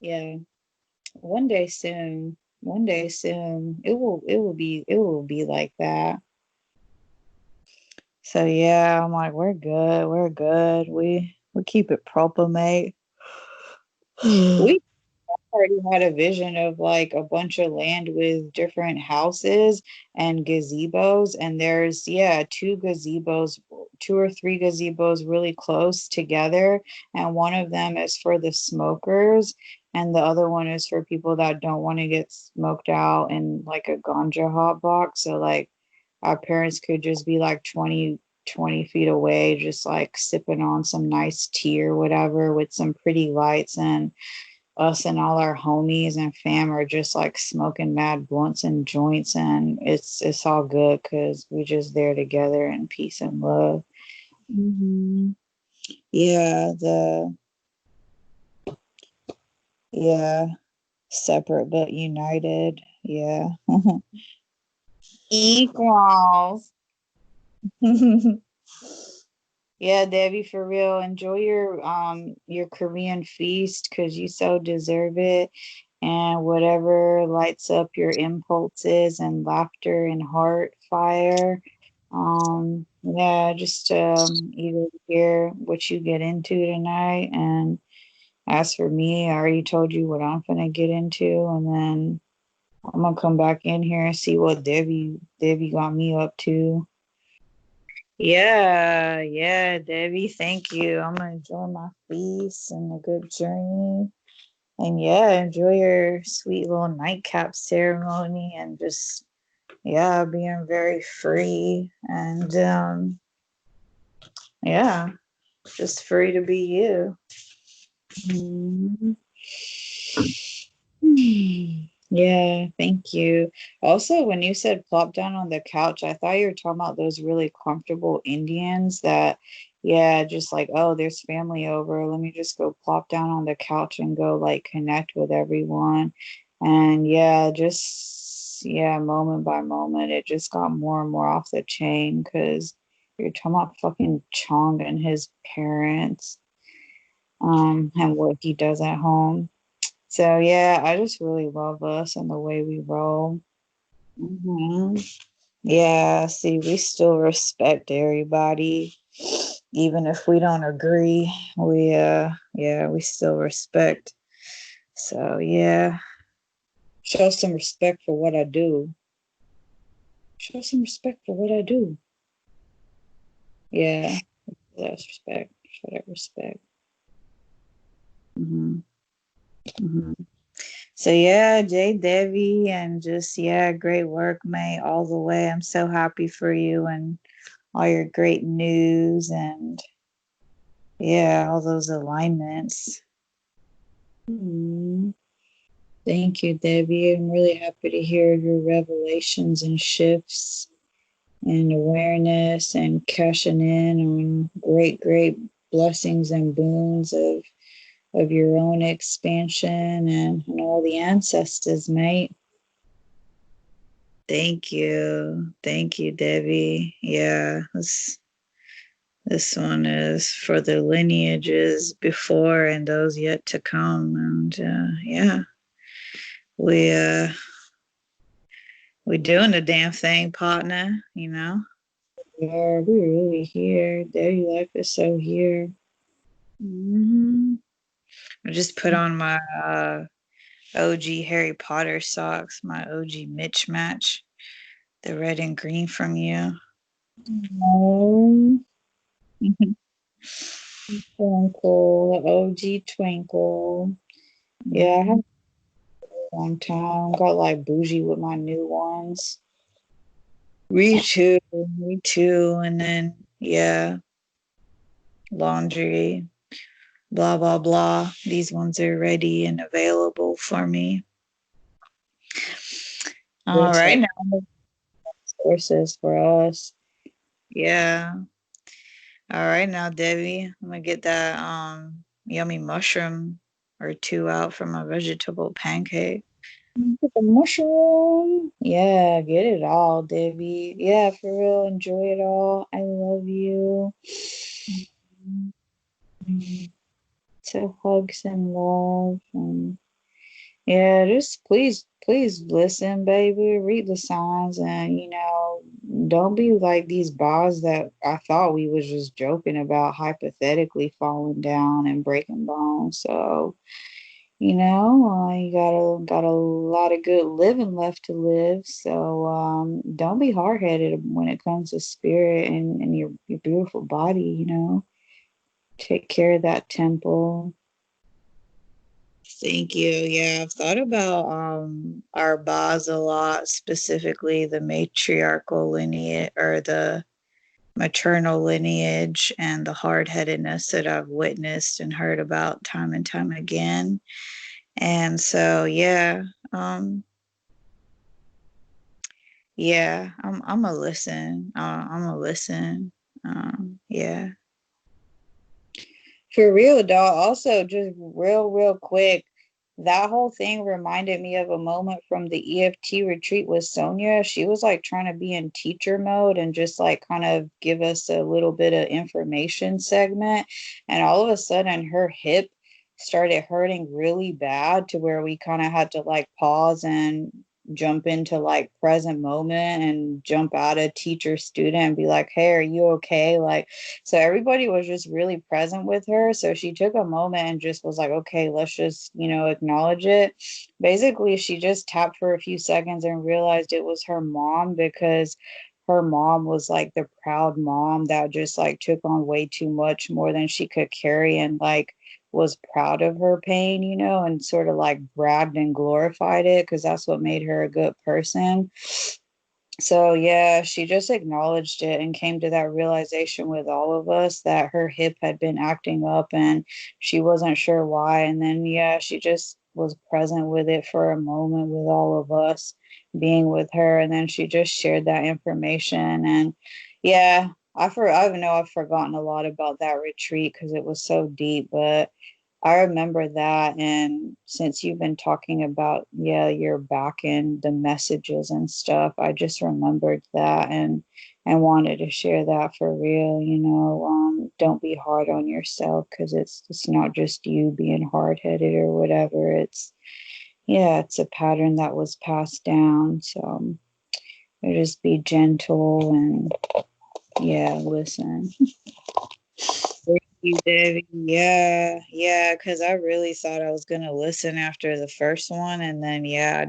Yeah, one day soon. One day soon, it will be like that. So yeah, I'm like, we're good, we're good. We keep it proper, mate. We already had a vision of like a bunch of land with different houses and gazebos. And there's, yeah, two or three gazebos really close together. And one of them is for the smokers, and the other one is for people that don't want to get smoked out in like a ganja hot box. So, like, our parents could just be like 20 feet away, just like sipping on some nice tea or whatever with some pretty lights, and us and all our homies and fam are just like smoking mad blunts and joints, and it's all good because we're just there together in peace and love. hmm Yeah, Yeah, separate but united. Yeah. Equals. Yeah, Debbie, for real. Enjoy your Korean feast because you so deserve it. And whatever lights up your impulses and laughter and heart fire. Yeah, just either hear what you get into tonight. And as for me, I already told you what I'm gonna get into, and then I'm gonna come back in here and see what Debbie got me up to. Yeah, Debbie, thank you. I'm gonna enjoy my feast and a good journey. And yeah, enjoy your sweet little nightcap ceremony and just yeah, being very free and yeah, just free to be you. Mhm. Yeah, thank you. Also, when you said plop down on the couch, I thought you were talking about those really comfortable Indians that, yeah, just like, oh, there's family over. Let me just go plop down on the couch and go like connect with everyone. And yeah, just, yeah, moment by moment, it just got more and more off the chain because you're talking about fucking Chong and his parents, and what he does at home. So yeah, I just really love us and the way we roll. Hmm. Yeah, see, we still respect everybody, even if we don't agree. Yeah, we still respect. So yeah, show some respect for what I do. Show some respect for what I do. Yeah, that's respect. Show that respect. Hmm. Hmm. So yeah, Jay Devi, and just yeah, great work, mate, all the way. I'm so happy for you and all your great news and yeah, all those alignments. Mm. Thank you, Debbie. I'm really happy to hear your revelations and shifts and awareness and cashing in on great blessings and boons of your own expansion and all the ancestors, mate. Thank you. Thank you, Debbie. Yeah, this one is for the lineages before and those yet to come. And yeah, we we doing the damn thing, partner, you know? Yeah, we're really here. Daily life is so here. Hmm. I just put on my OG Harry Potter socks, my OG Mitch match, the red and green from you. Oh. Twinkle, OG Twinkle. Yeah, I have a long time. Got like bougie with my new ones. Me too. Me too. And then yeah, laundry, blah blah blah. These ones are ready and available for me. All right, now sources for us. Yeah. All right now, Debbie. I'm gonna get that yummy mushroom or two out from my vegetable pancake. Get the mushroom. Yeah, get it all, Debbie. Yeah, for real. Enjoy it all. I love you. So hugs and love and yeah, just please listen, baby. Read the signs and don't be like these bars that I thought we was just joking about hypothetically falling down and breaking bones. So you got a lot of good living left to live. So don't be hard headed when it comes to spirit and your beautiful body. Take care of that temple. Thank you. Yeah, I've thought about our Baz a lot, specifically the matriarchal lineage or the maternal lineage and the hard headedness that I've witnessed and heard about time and time again. And so yeah, um, yeah, I'm a listen. I'm a listen. Yeah. For real, dog. Also, just real quick, that whole thing reminded me of a moment from the EFT retreat with Sonia. She was like trying to be in teacher mode and just like kind of give us a little bit of information segment. And all of a sudden, her hip started hurting really bad to where we kind of had to like pause and jump into like present moment and jump out of teacher student and be like, hey, are you okay? Like, so everybody was just really present with her. So she took a moment and just was like, okay, let's just, acknowledge it. Basically, she just tapped for a few seconds and realized it was her mom, because her mom was like the proud mom that just like took on way too much, more than she could carry, and like was proud of her pain, and sort of like bragged and glorified it because that's what made her a good person. So yeah, she just acknowledged it and came to that realization with all of us that her hip had been acting up and she wasn't sure why. And then yeah, she just was present with it for a moment with all of us being with her. And then she just shared that information. And yeah, I know I've forgotten a lot about that retreat because it was so deep, but I remember that. And since you've been talking about, yeah, your back and the messages and stuff, I just remembered that and wanted to share that for real. Don't be hard on yourself, because it's not just you being hard headed or whatever. It's a pattern that was passed down. So just be gentle and yeah, listen. Thank you, Devi. Yeah, because I really thought I was gonna listen after the first one, and then I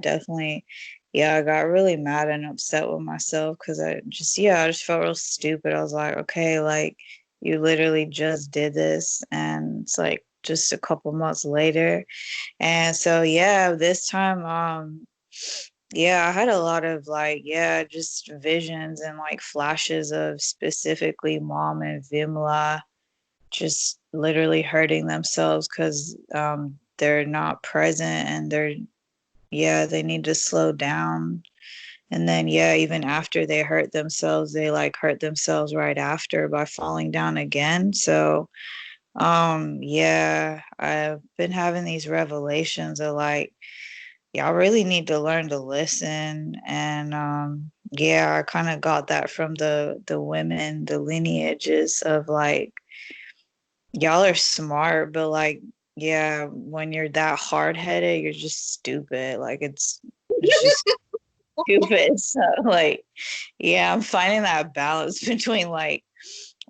got really mad and upset with myself because I just felt real stupid. I was like, okay, like you literally just did this, and it's like just a couple months later, and so yeah, this time, I had a lot of like, just visions and like flashes of specifically mom and Vimla just literally hurting themselves because they're not present, and they need to slow down. And then even after they hurt themselves, they like hurt themselves right after by falling down again. So I've been having these revelations of like, y'all really need to learn to listen. And I kind of got that from the women, the lineages of like, y'all are smart, but like, when you're that hard headed, you're just stupid. Like it's just stupid. So like, I'm finding that balance between like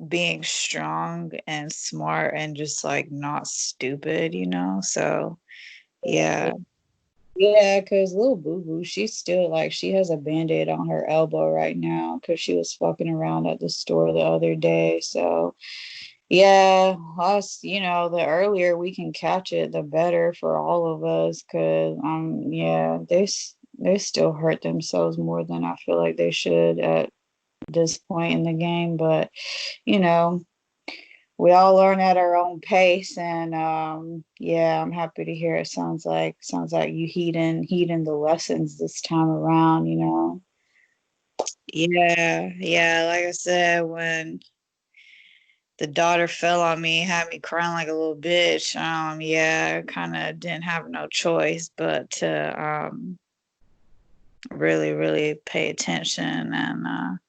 being strong and smart and just like not stupid. So yeah. Yeah, because little Boo Boo, she's still like, she has a band-aid on her elbow right now because she was fucking around at the store the other day. So yeah, us, the earlier we can catch it, the better for all of us. Cause they still hurt themselves more than I feel like they should at this point in the game. But you know, we all learn at our own pace, and I'm happy to hear it. Sounds like you heeding the lessons this time around. Yeah, like I said, when the daughter fell on me, had me crying like a little bitch. Kind of didn't have no choice but to really, really pay attention and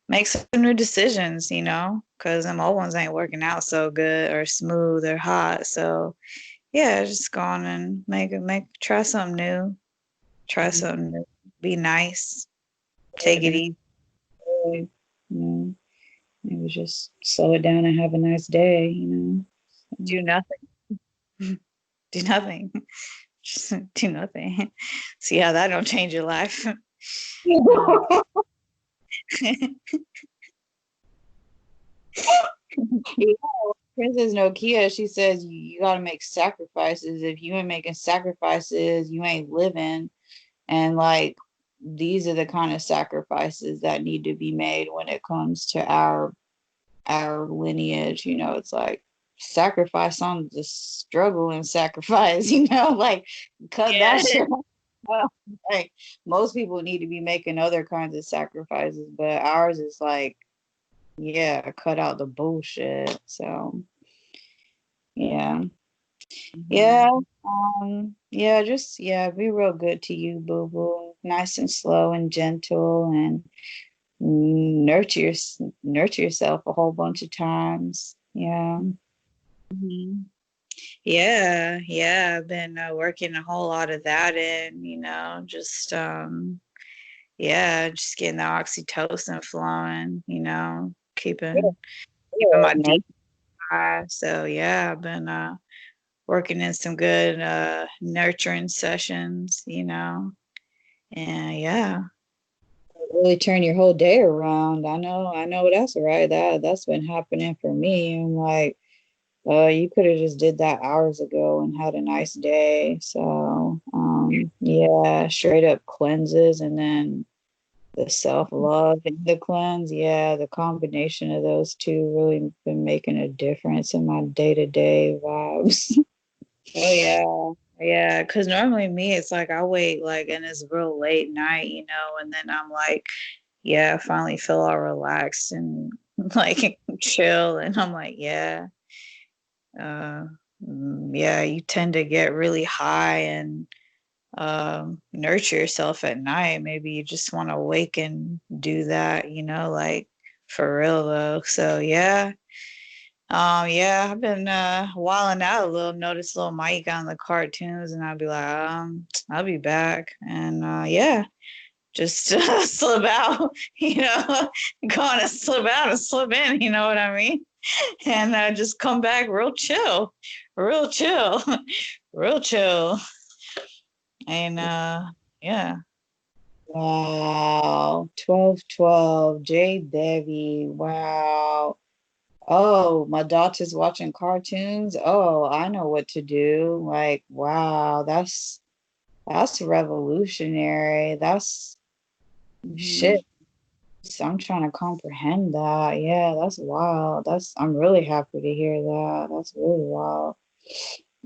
make some new decisions, because them old ones ain't working out so good or smooth or hot. So just go on and try something new, be nice, take it easy. Maybe just slow it down and have a nice day. Do nothing. Do nothing. Just do nothing. See how that don't change your life. Princess Nokia, she says you got to make sacrifices. If you ain't making sacrifices, you ain't living. And like, these are the kind of sacrifices that need to be made when it comes to our lineage. It's like sacrifice on the struggle and sacrifice. Like cut that shit out. Like most people need to be making other kinds of sacrifices, but ours is like, cut out the bullshit. So yeah. Yeah, just yeah, be real good to you, boo boo. Nice and slow and gentle, and nurture yourself a whole bunch of times. Yeah. Mhm. Yeah, yeah, I've been working a whole lot of that in, just yeah, just getting the oxytocin flowing, keeping my Good. deep high. So yeah, I've been working in some good nurturing sessions, and yeah, really turn your whole day around. I know that's right. That's been happening for me. I'm like, you could have just did that hours ago and had a nice day. So, yeah, straight up cleanses and then the self-love and the cleanse. Yeah, the combination of those two really been making a difference in my day-to-day vibes. Oh yeah. Yeah, because normally me, it's like I wait like and it's real late night, and then I'm like, yeah, I finally feel all relaxed and like chill. And I'm like, yeah, uh, yeah, you tend to get really high and nurture yourself at night. Maybe you just want to wake and do that, like for real though. So yeah. Yeah, I've been wilding out a little, notice little Mike on the cartoons, and I'll be like, I'll be back. And yeah, just slip out, go on and slip out and slip in, you know what I mean? And just come back real chill, real chill. And yeah. Wow. 12 J Devi. Wow. Oh, my daughter's watching cartoons. Oh, I know what to do. Like, wow, that's revolutionary. That's Mhm. shit. So I'm trying to comprehend that. Yeah, that's wild. I'm really happy to hear that. That's really wild.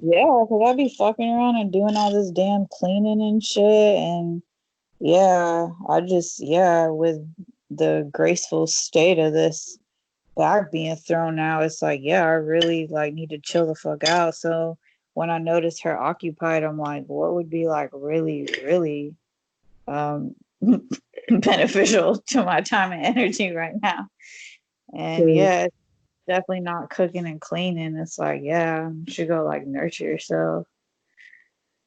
Yeah, because I'd be fucking around and doing all this damn cleaning and shit. And yeah, yeah, with the graceful state of this back being thrown out, it's like, yeah, I really like need to chill the fuck out. So when I noticed her occupied, I'm like, what would be like really, really um beneficial to my time and energy right now? And True. yeah, it's definitely not cooking and cleaning. It's like, yeah, you should go like nurture yourself.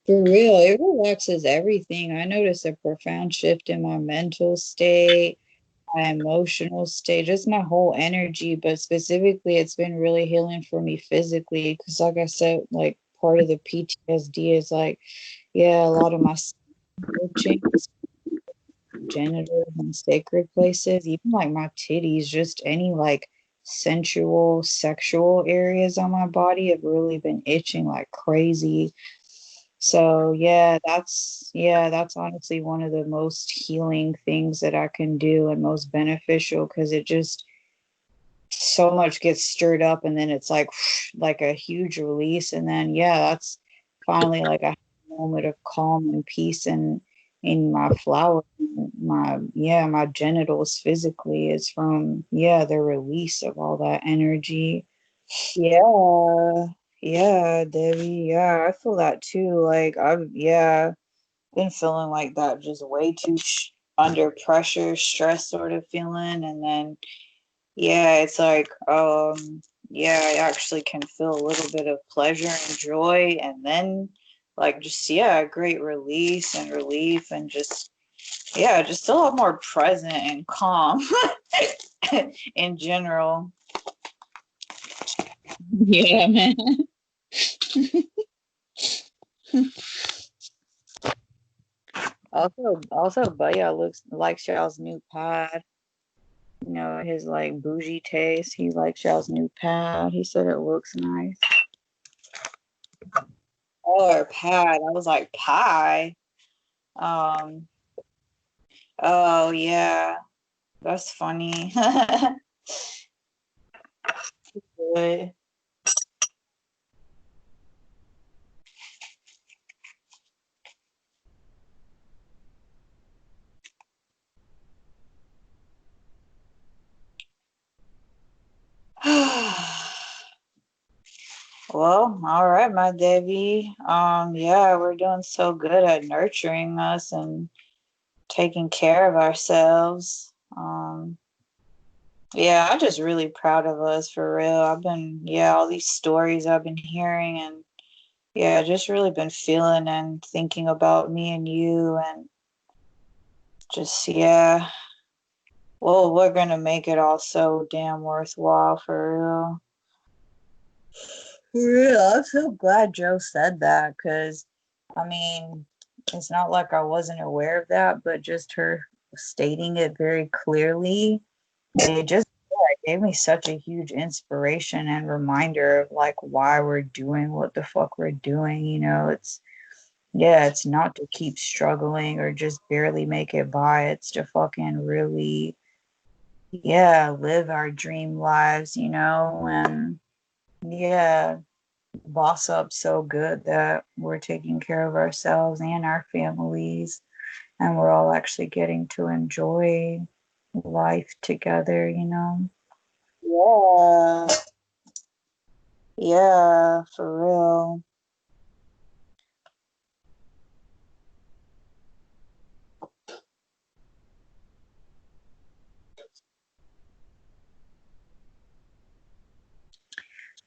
For real, it relaxes everything. I notice a profound shift in my mental state, my emotional state, just my whole energy. But specifically, it's been really healing for me physically. Because, like I said, like part of the PTSD is like, yeah, a lot of my itching, genitals, and sacred places, even like my titties, just any like sensual, sexual areas on my body have really been itching like crazy. So yeah, that's honestly one of the most healing things that I can do and most beneficial because it just so much gets stirred up and then it's like like a huge release and then yeah, that's finally like a moment of calm and peace and in my flower, my genitals physically is from the release of all that energy. Yeah, yeah, Debbie. Yeah, I feel that too. Like I've been feeling like that, just way too under pressure, stress sort of feeling, and then it's like I actually can feel a little bit of pleasure and joy, and then like just great release and relief, and just a lot more present and calm in general. Yeah, man. Also, Baya looks likes y'all's new pad. His like bougie taste. He likes y'all's new pad. He said it looks nice. Oh, pad. I was like pie. Um. Oh yeah, that's funny. Good. Well, all right, my Devi. Yeah, we're doing so good at nurturing us and taking care of ourselves. Yeah, I'm just really proud of us for real. All these stories I've been hearing and yeah, just really been feeling and thinking about me and you and just, yeah. Well, we're gonna make it all so damn worthwhile for real. Yeah, I'm so glad Joe said that because, I mean, it's not like I wasn't aware of that, but just her stating it very clearly, it just gave me such a huge inspiration and reminder of like why we're doing what the fuck we're doing. It's not to keep struggling or just barely make it by. It's to fucking really, yeah, live our dream lives, and yeah, boss up so good that we're taking care of ourselves and our families, and we're all actually getting to enjoy life together. Yeah, yeah, for real.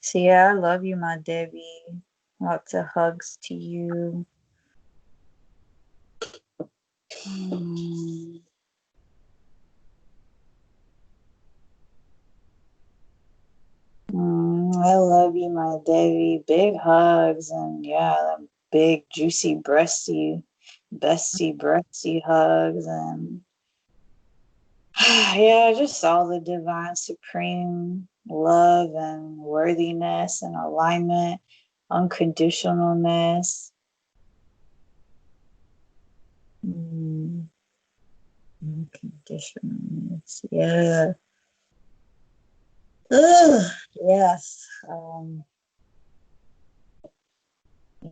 So yeah, I love you, my Debbie. Lots of hugs to you. Mm. I love you, my Davy. Big hugs and yeah, them big juicy breasty hugs and yeah, just all the divine supreme love and worthiness and alignment, unconditionalness. Mm, unconditionalness. Yeah. Ugh, yes.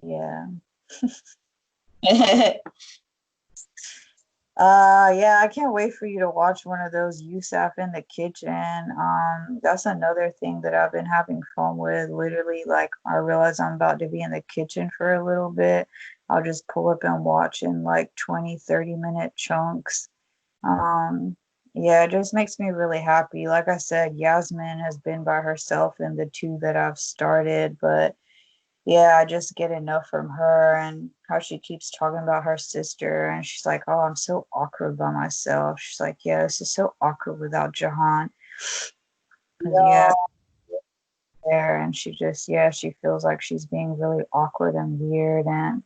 Yeah. Yeah, I can't wait for you to watch one of those USAF in the kitchen. That's another thing that I've been having fun with. Literally, like I realize I'm about to be in the kitchen for a little bit. I'll just pull up and watch in like 20, 30-minute chunks. Um, yeah, it just makes me really happy. Like I said, Yasmin has been by herself in the two that I've started, but yeah, I just get enough from her and how she keeps talking about her sister. And she's like, oh, I'm so awkward by myself. She's like, yeah, this is so awkward without Jahan. Because, yeah, Yeah. there. And she just, yeah, she feels like she's being really awkward and weird. And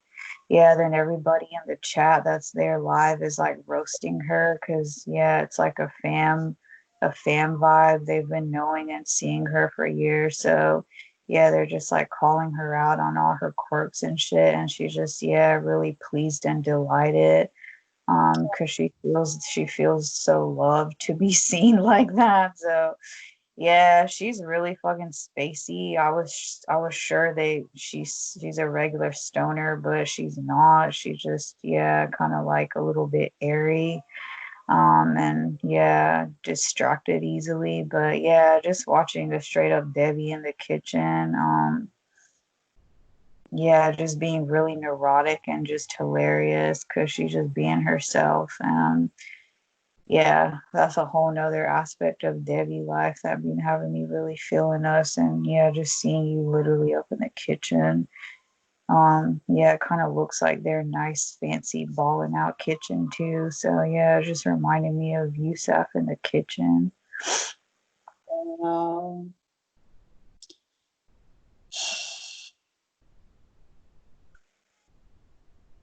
yeah, then everybody in the chat that's there live is like roasting her because, yeah, it's like a fam vibe. They've been knowing and seeing her for years. So, yeah, they're just like calling her out on all her quirks and shit. And she's just, yeah, really pleased and delighted because she feels so loved to be seen like that. So yeah, she's really fucking spacey. I was sure she's a regular stoner, but she's not. She's just, yeah, kind of like a little bit airy. And yeah, distracted easily. But yeah, just watching the straight up Debbie in the kitchen. Yeah, just being really neurotic and just hilarious because she's just being herself. Yeah, that's a whole nother aspect of Devi life that been having me really feeling us. And yeah, just seeing you literally up in the kitchen. Yeah, it kind of looks like their nice, fancy, balling out kitchen too. So yeah, it just reminded me of Yusuf in the kitchen. Um,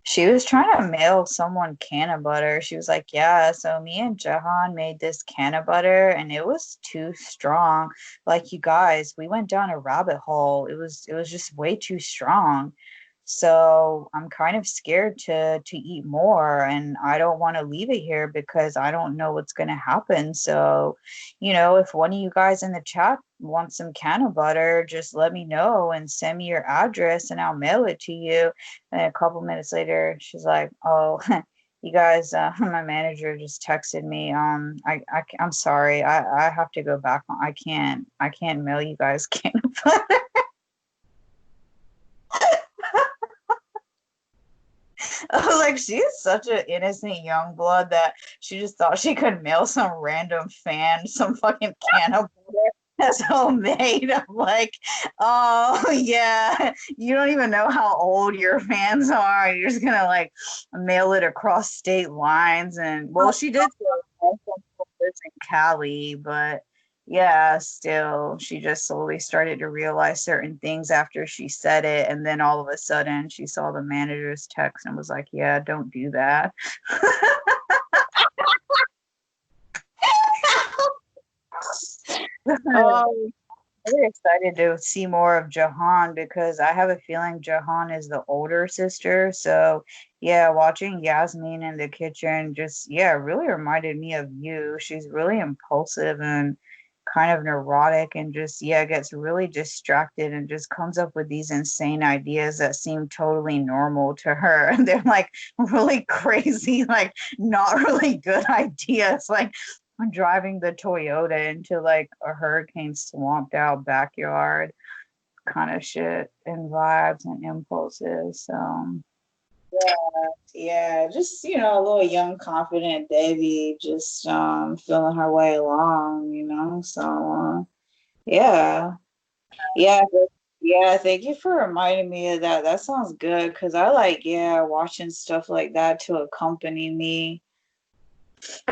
She was trying to mail someone can of butter. She was like, yeah, so me and Jahan made this can of butter and it was too strong. Like you guys, we went down a rabbit hole. It was just way too strong. So I'm kind of scared to eat more and I don't want to leave it here because I don't know what's gonna happen. So, if one of you guys in the chat wants some can of butter, just let me know and send me your address and I'll mail it to you. And a couple minutes later, she's like, "Oh, you guys, my manager just texted me. I'm sorry. I, have to go back. I can't mail you guys can." like, she's such an innocent young blood that she just thought she could mail some random fan some fucking can of butter that's homemade. I'm like, oh yeah, you don't even know how old your fans are. You're just gonna like mail it across state lines. And well, she did say lives in Cali, but yeah, still, she just slowly started to realize certain things after she said it. And then all of a sudden, she saw the manager's text and was like, yeah, don't do that. Oh, Really excited to see more of Jahan because I have a feeling Jahan is the older sister. So, yeah, watching Yasmin in the kitchen just, yeah, really reminded me of you. She's really impulsive and kind of neurotic and just, yeah, gets really distracted and just comes up with these insane ideas that seem totally normal to her. And they're like really crazy, like not really good ideas. Like, driving the Toyota into like a hurricane swamped out backyard kind of shit and vibes and impulses. So yeah, yeah. Just, a little young, confident Devi just feeling her way along, So yeah. Yeah, yeah, thank you for reminding me of that. That sounds good because I like, yeah, watching stuff like that to accompany me.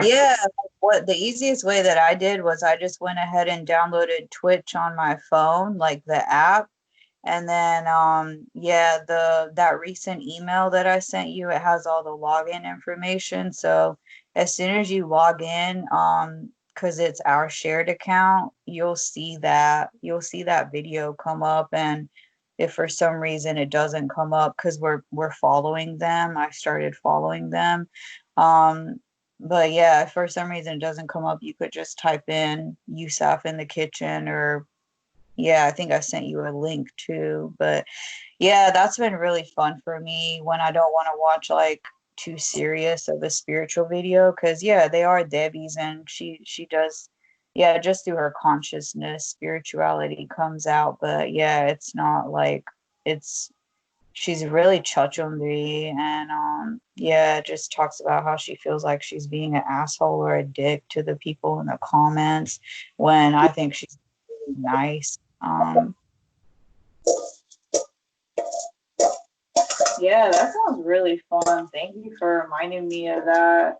yeah, what the easiest way that I did was I just went ahead and downloaded Twitch on my phone, like the app. And then yeah, the that recent email that I sent you, it has all the login information. So as soon as you log in, because it's our shared account, you'll see that video come up. And if for some reason it doesn't come up because we're following them, I started following them. Um, but yeah, if for some reason it doesn't come up, you could just type in Yusuf in the kitchen or yeah, I think I sent you a link too. But yeah, that's been really fun for me when I don't want to watch like too serious of a spiritual video because yeah, they are Debbie's and she does yeah, just through her consciousness, spirituality comes out. But yeah, it's not like it's she's really chuchumri and yeah, just talks about how she feels like she's being an asshole or a dick to the people in the comments when I think she's really nice. Yeah, that sounds really fun. Thank you for reminding me of that.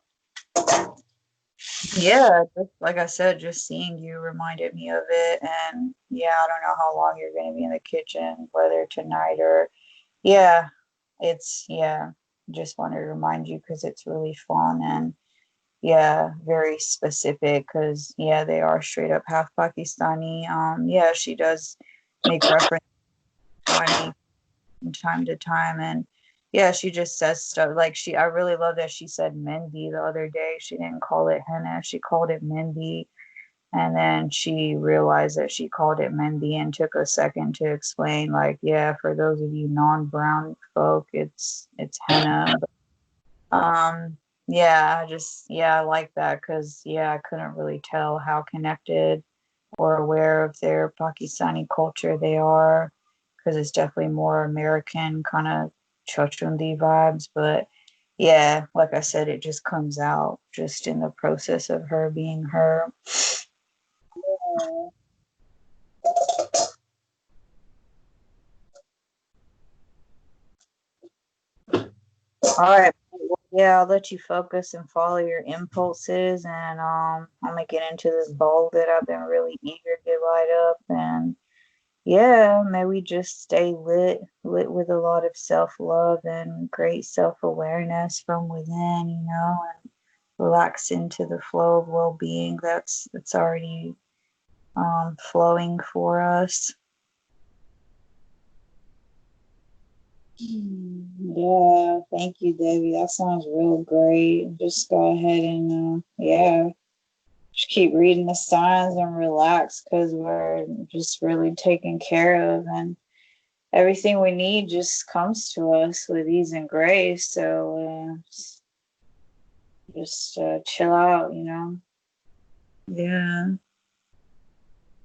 Yeah, just like I said, just seeing you reminded me of it. And yeah, I don't know how long you're going to be in the kitchen, whether tonight or yeah, yeah, just wanted to remind you because it's really fun and yeah, very specific because yeah, they are straight up half Pakistani. Yeah, she does make reference to money from time to time and yeah, she just says stuff like I really love that she said Mendi the other day. She didn't call it henna, she called it Mendi. And then she realized that she called it Mendi and took a second to explain, like, yeah, for those of you non-brown folk, it's henna. Yeah, yeah, I like that because yeah, I couldn't really tell how connected or aware of their Pakistani culture they are because it's definitely more American kind of Chochundi vibes. But yeah, like I said, it just comes out just in the process of her being her. All right. Well, yeah, I'll let you focus and follow your impulses, and I'm gonna get into this bowl that I've been really eager to light up, and yeah, may we just stay lit with a lot of self-love and great self-awareness from within, and relax into the flow of well-being that's already flowing for us. Yeah, thank you, Debbie. That sounds real great. Just go ahead and, yeah, just keep reading the signs and relax because we're just really taken care of and everything we need just comes to us with ease and grace. So just chill out. Yeah,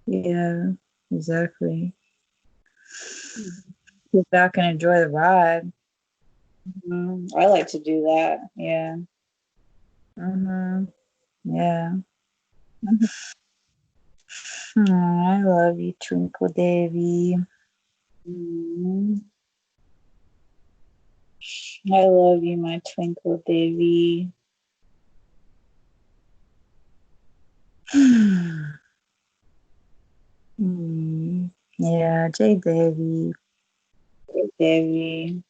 yeah, exactly. Sit back and enjoy the ride. I like to do that. Yeah. Yeah. I love you, Twinkle Devi. Mhm. I love you, my twinkle Devi. Yeah, J Devi. Devi.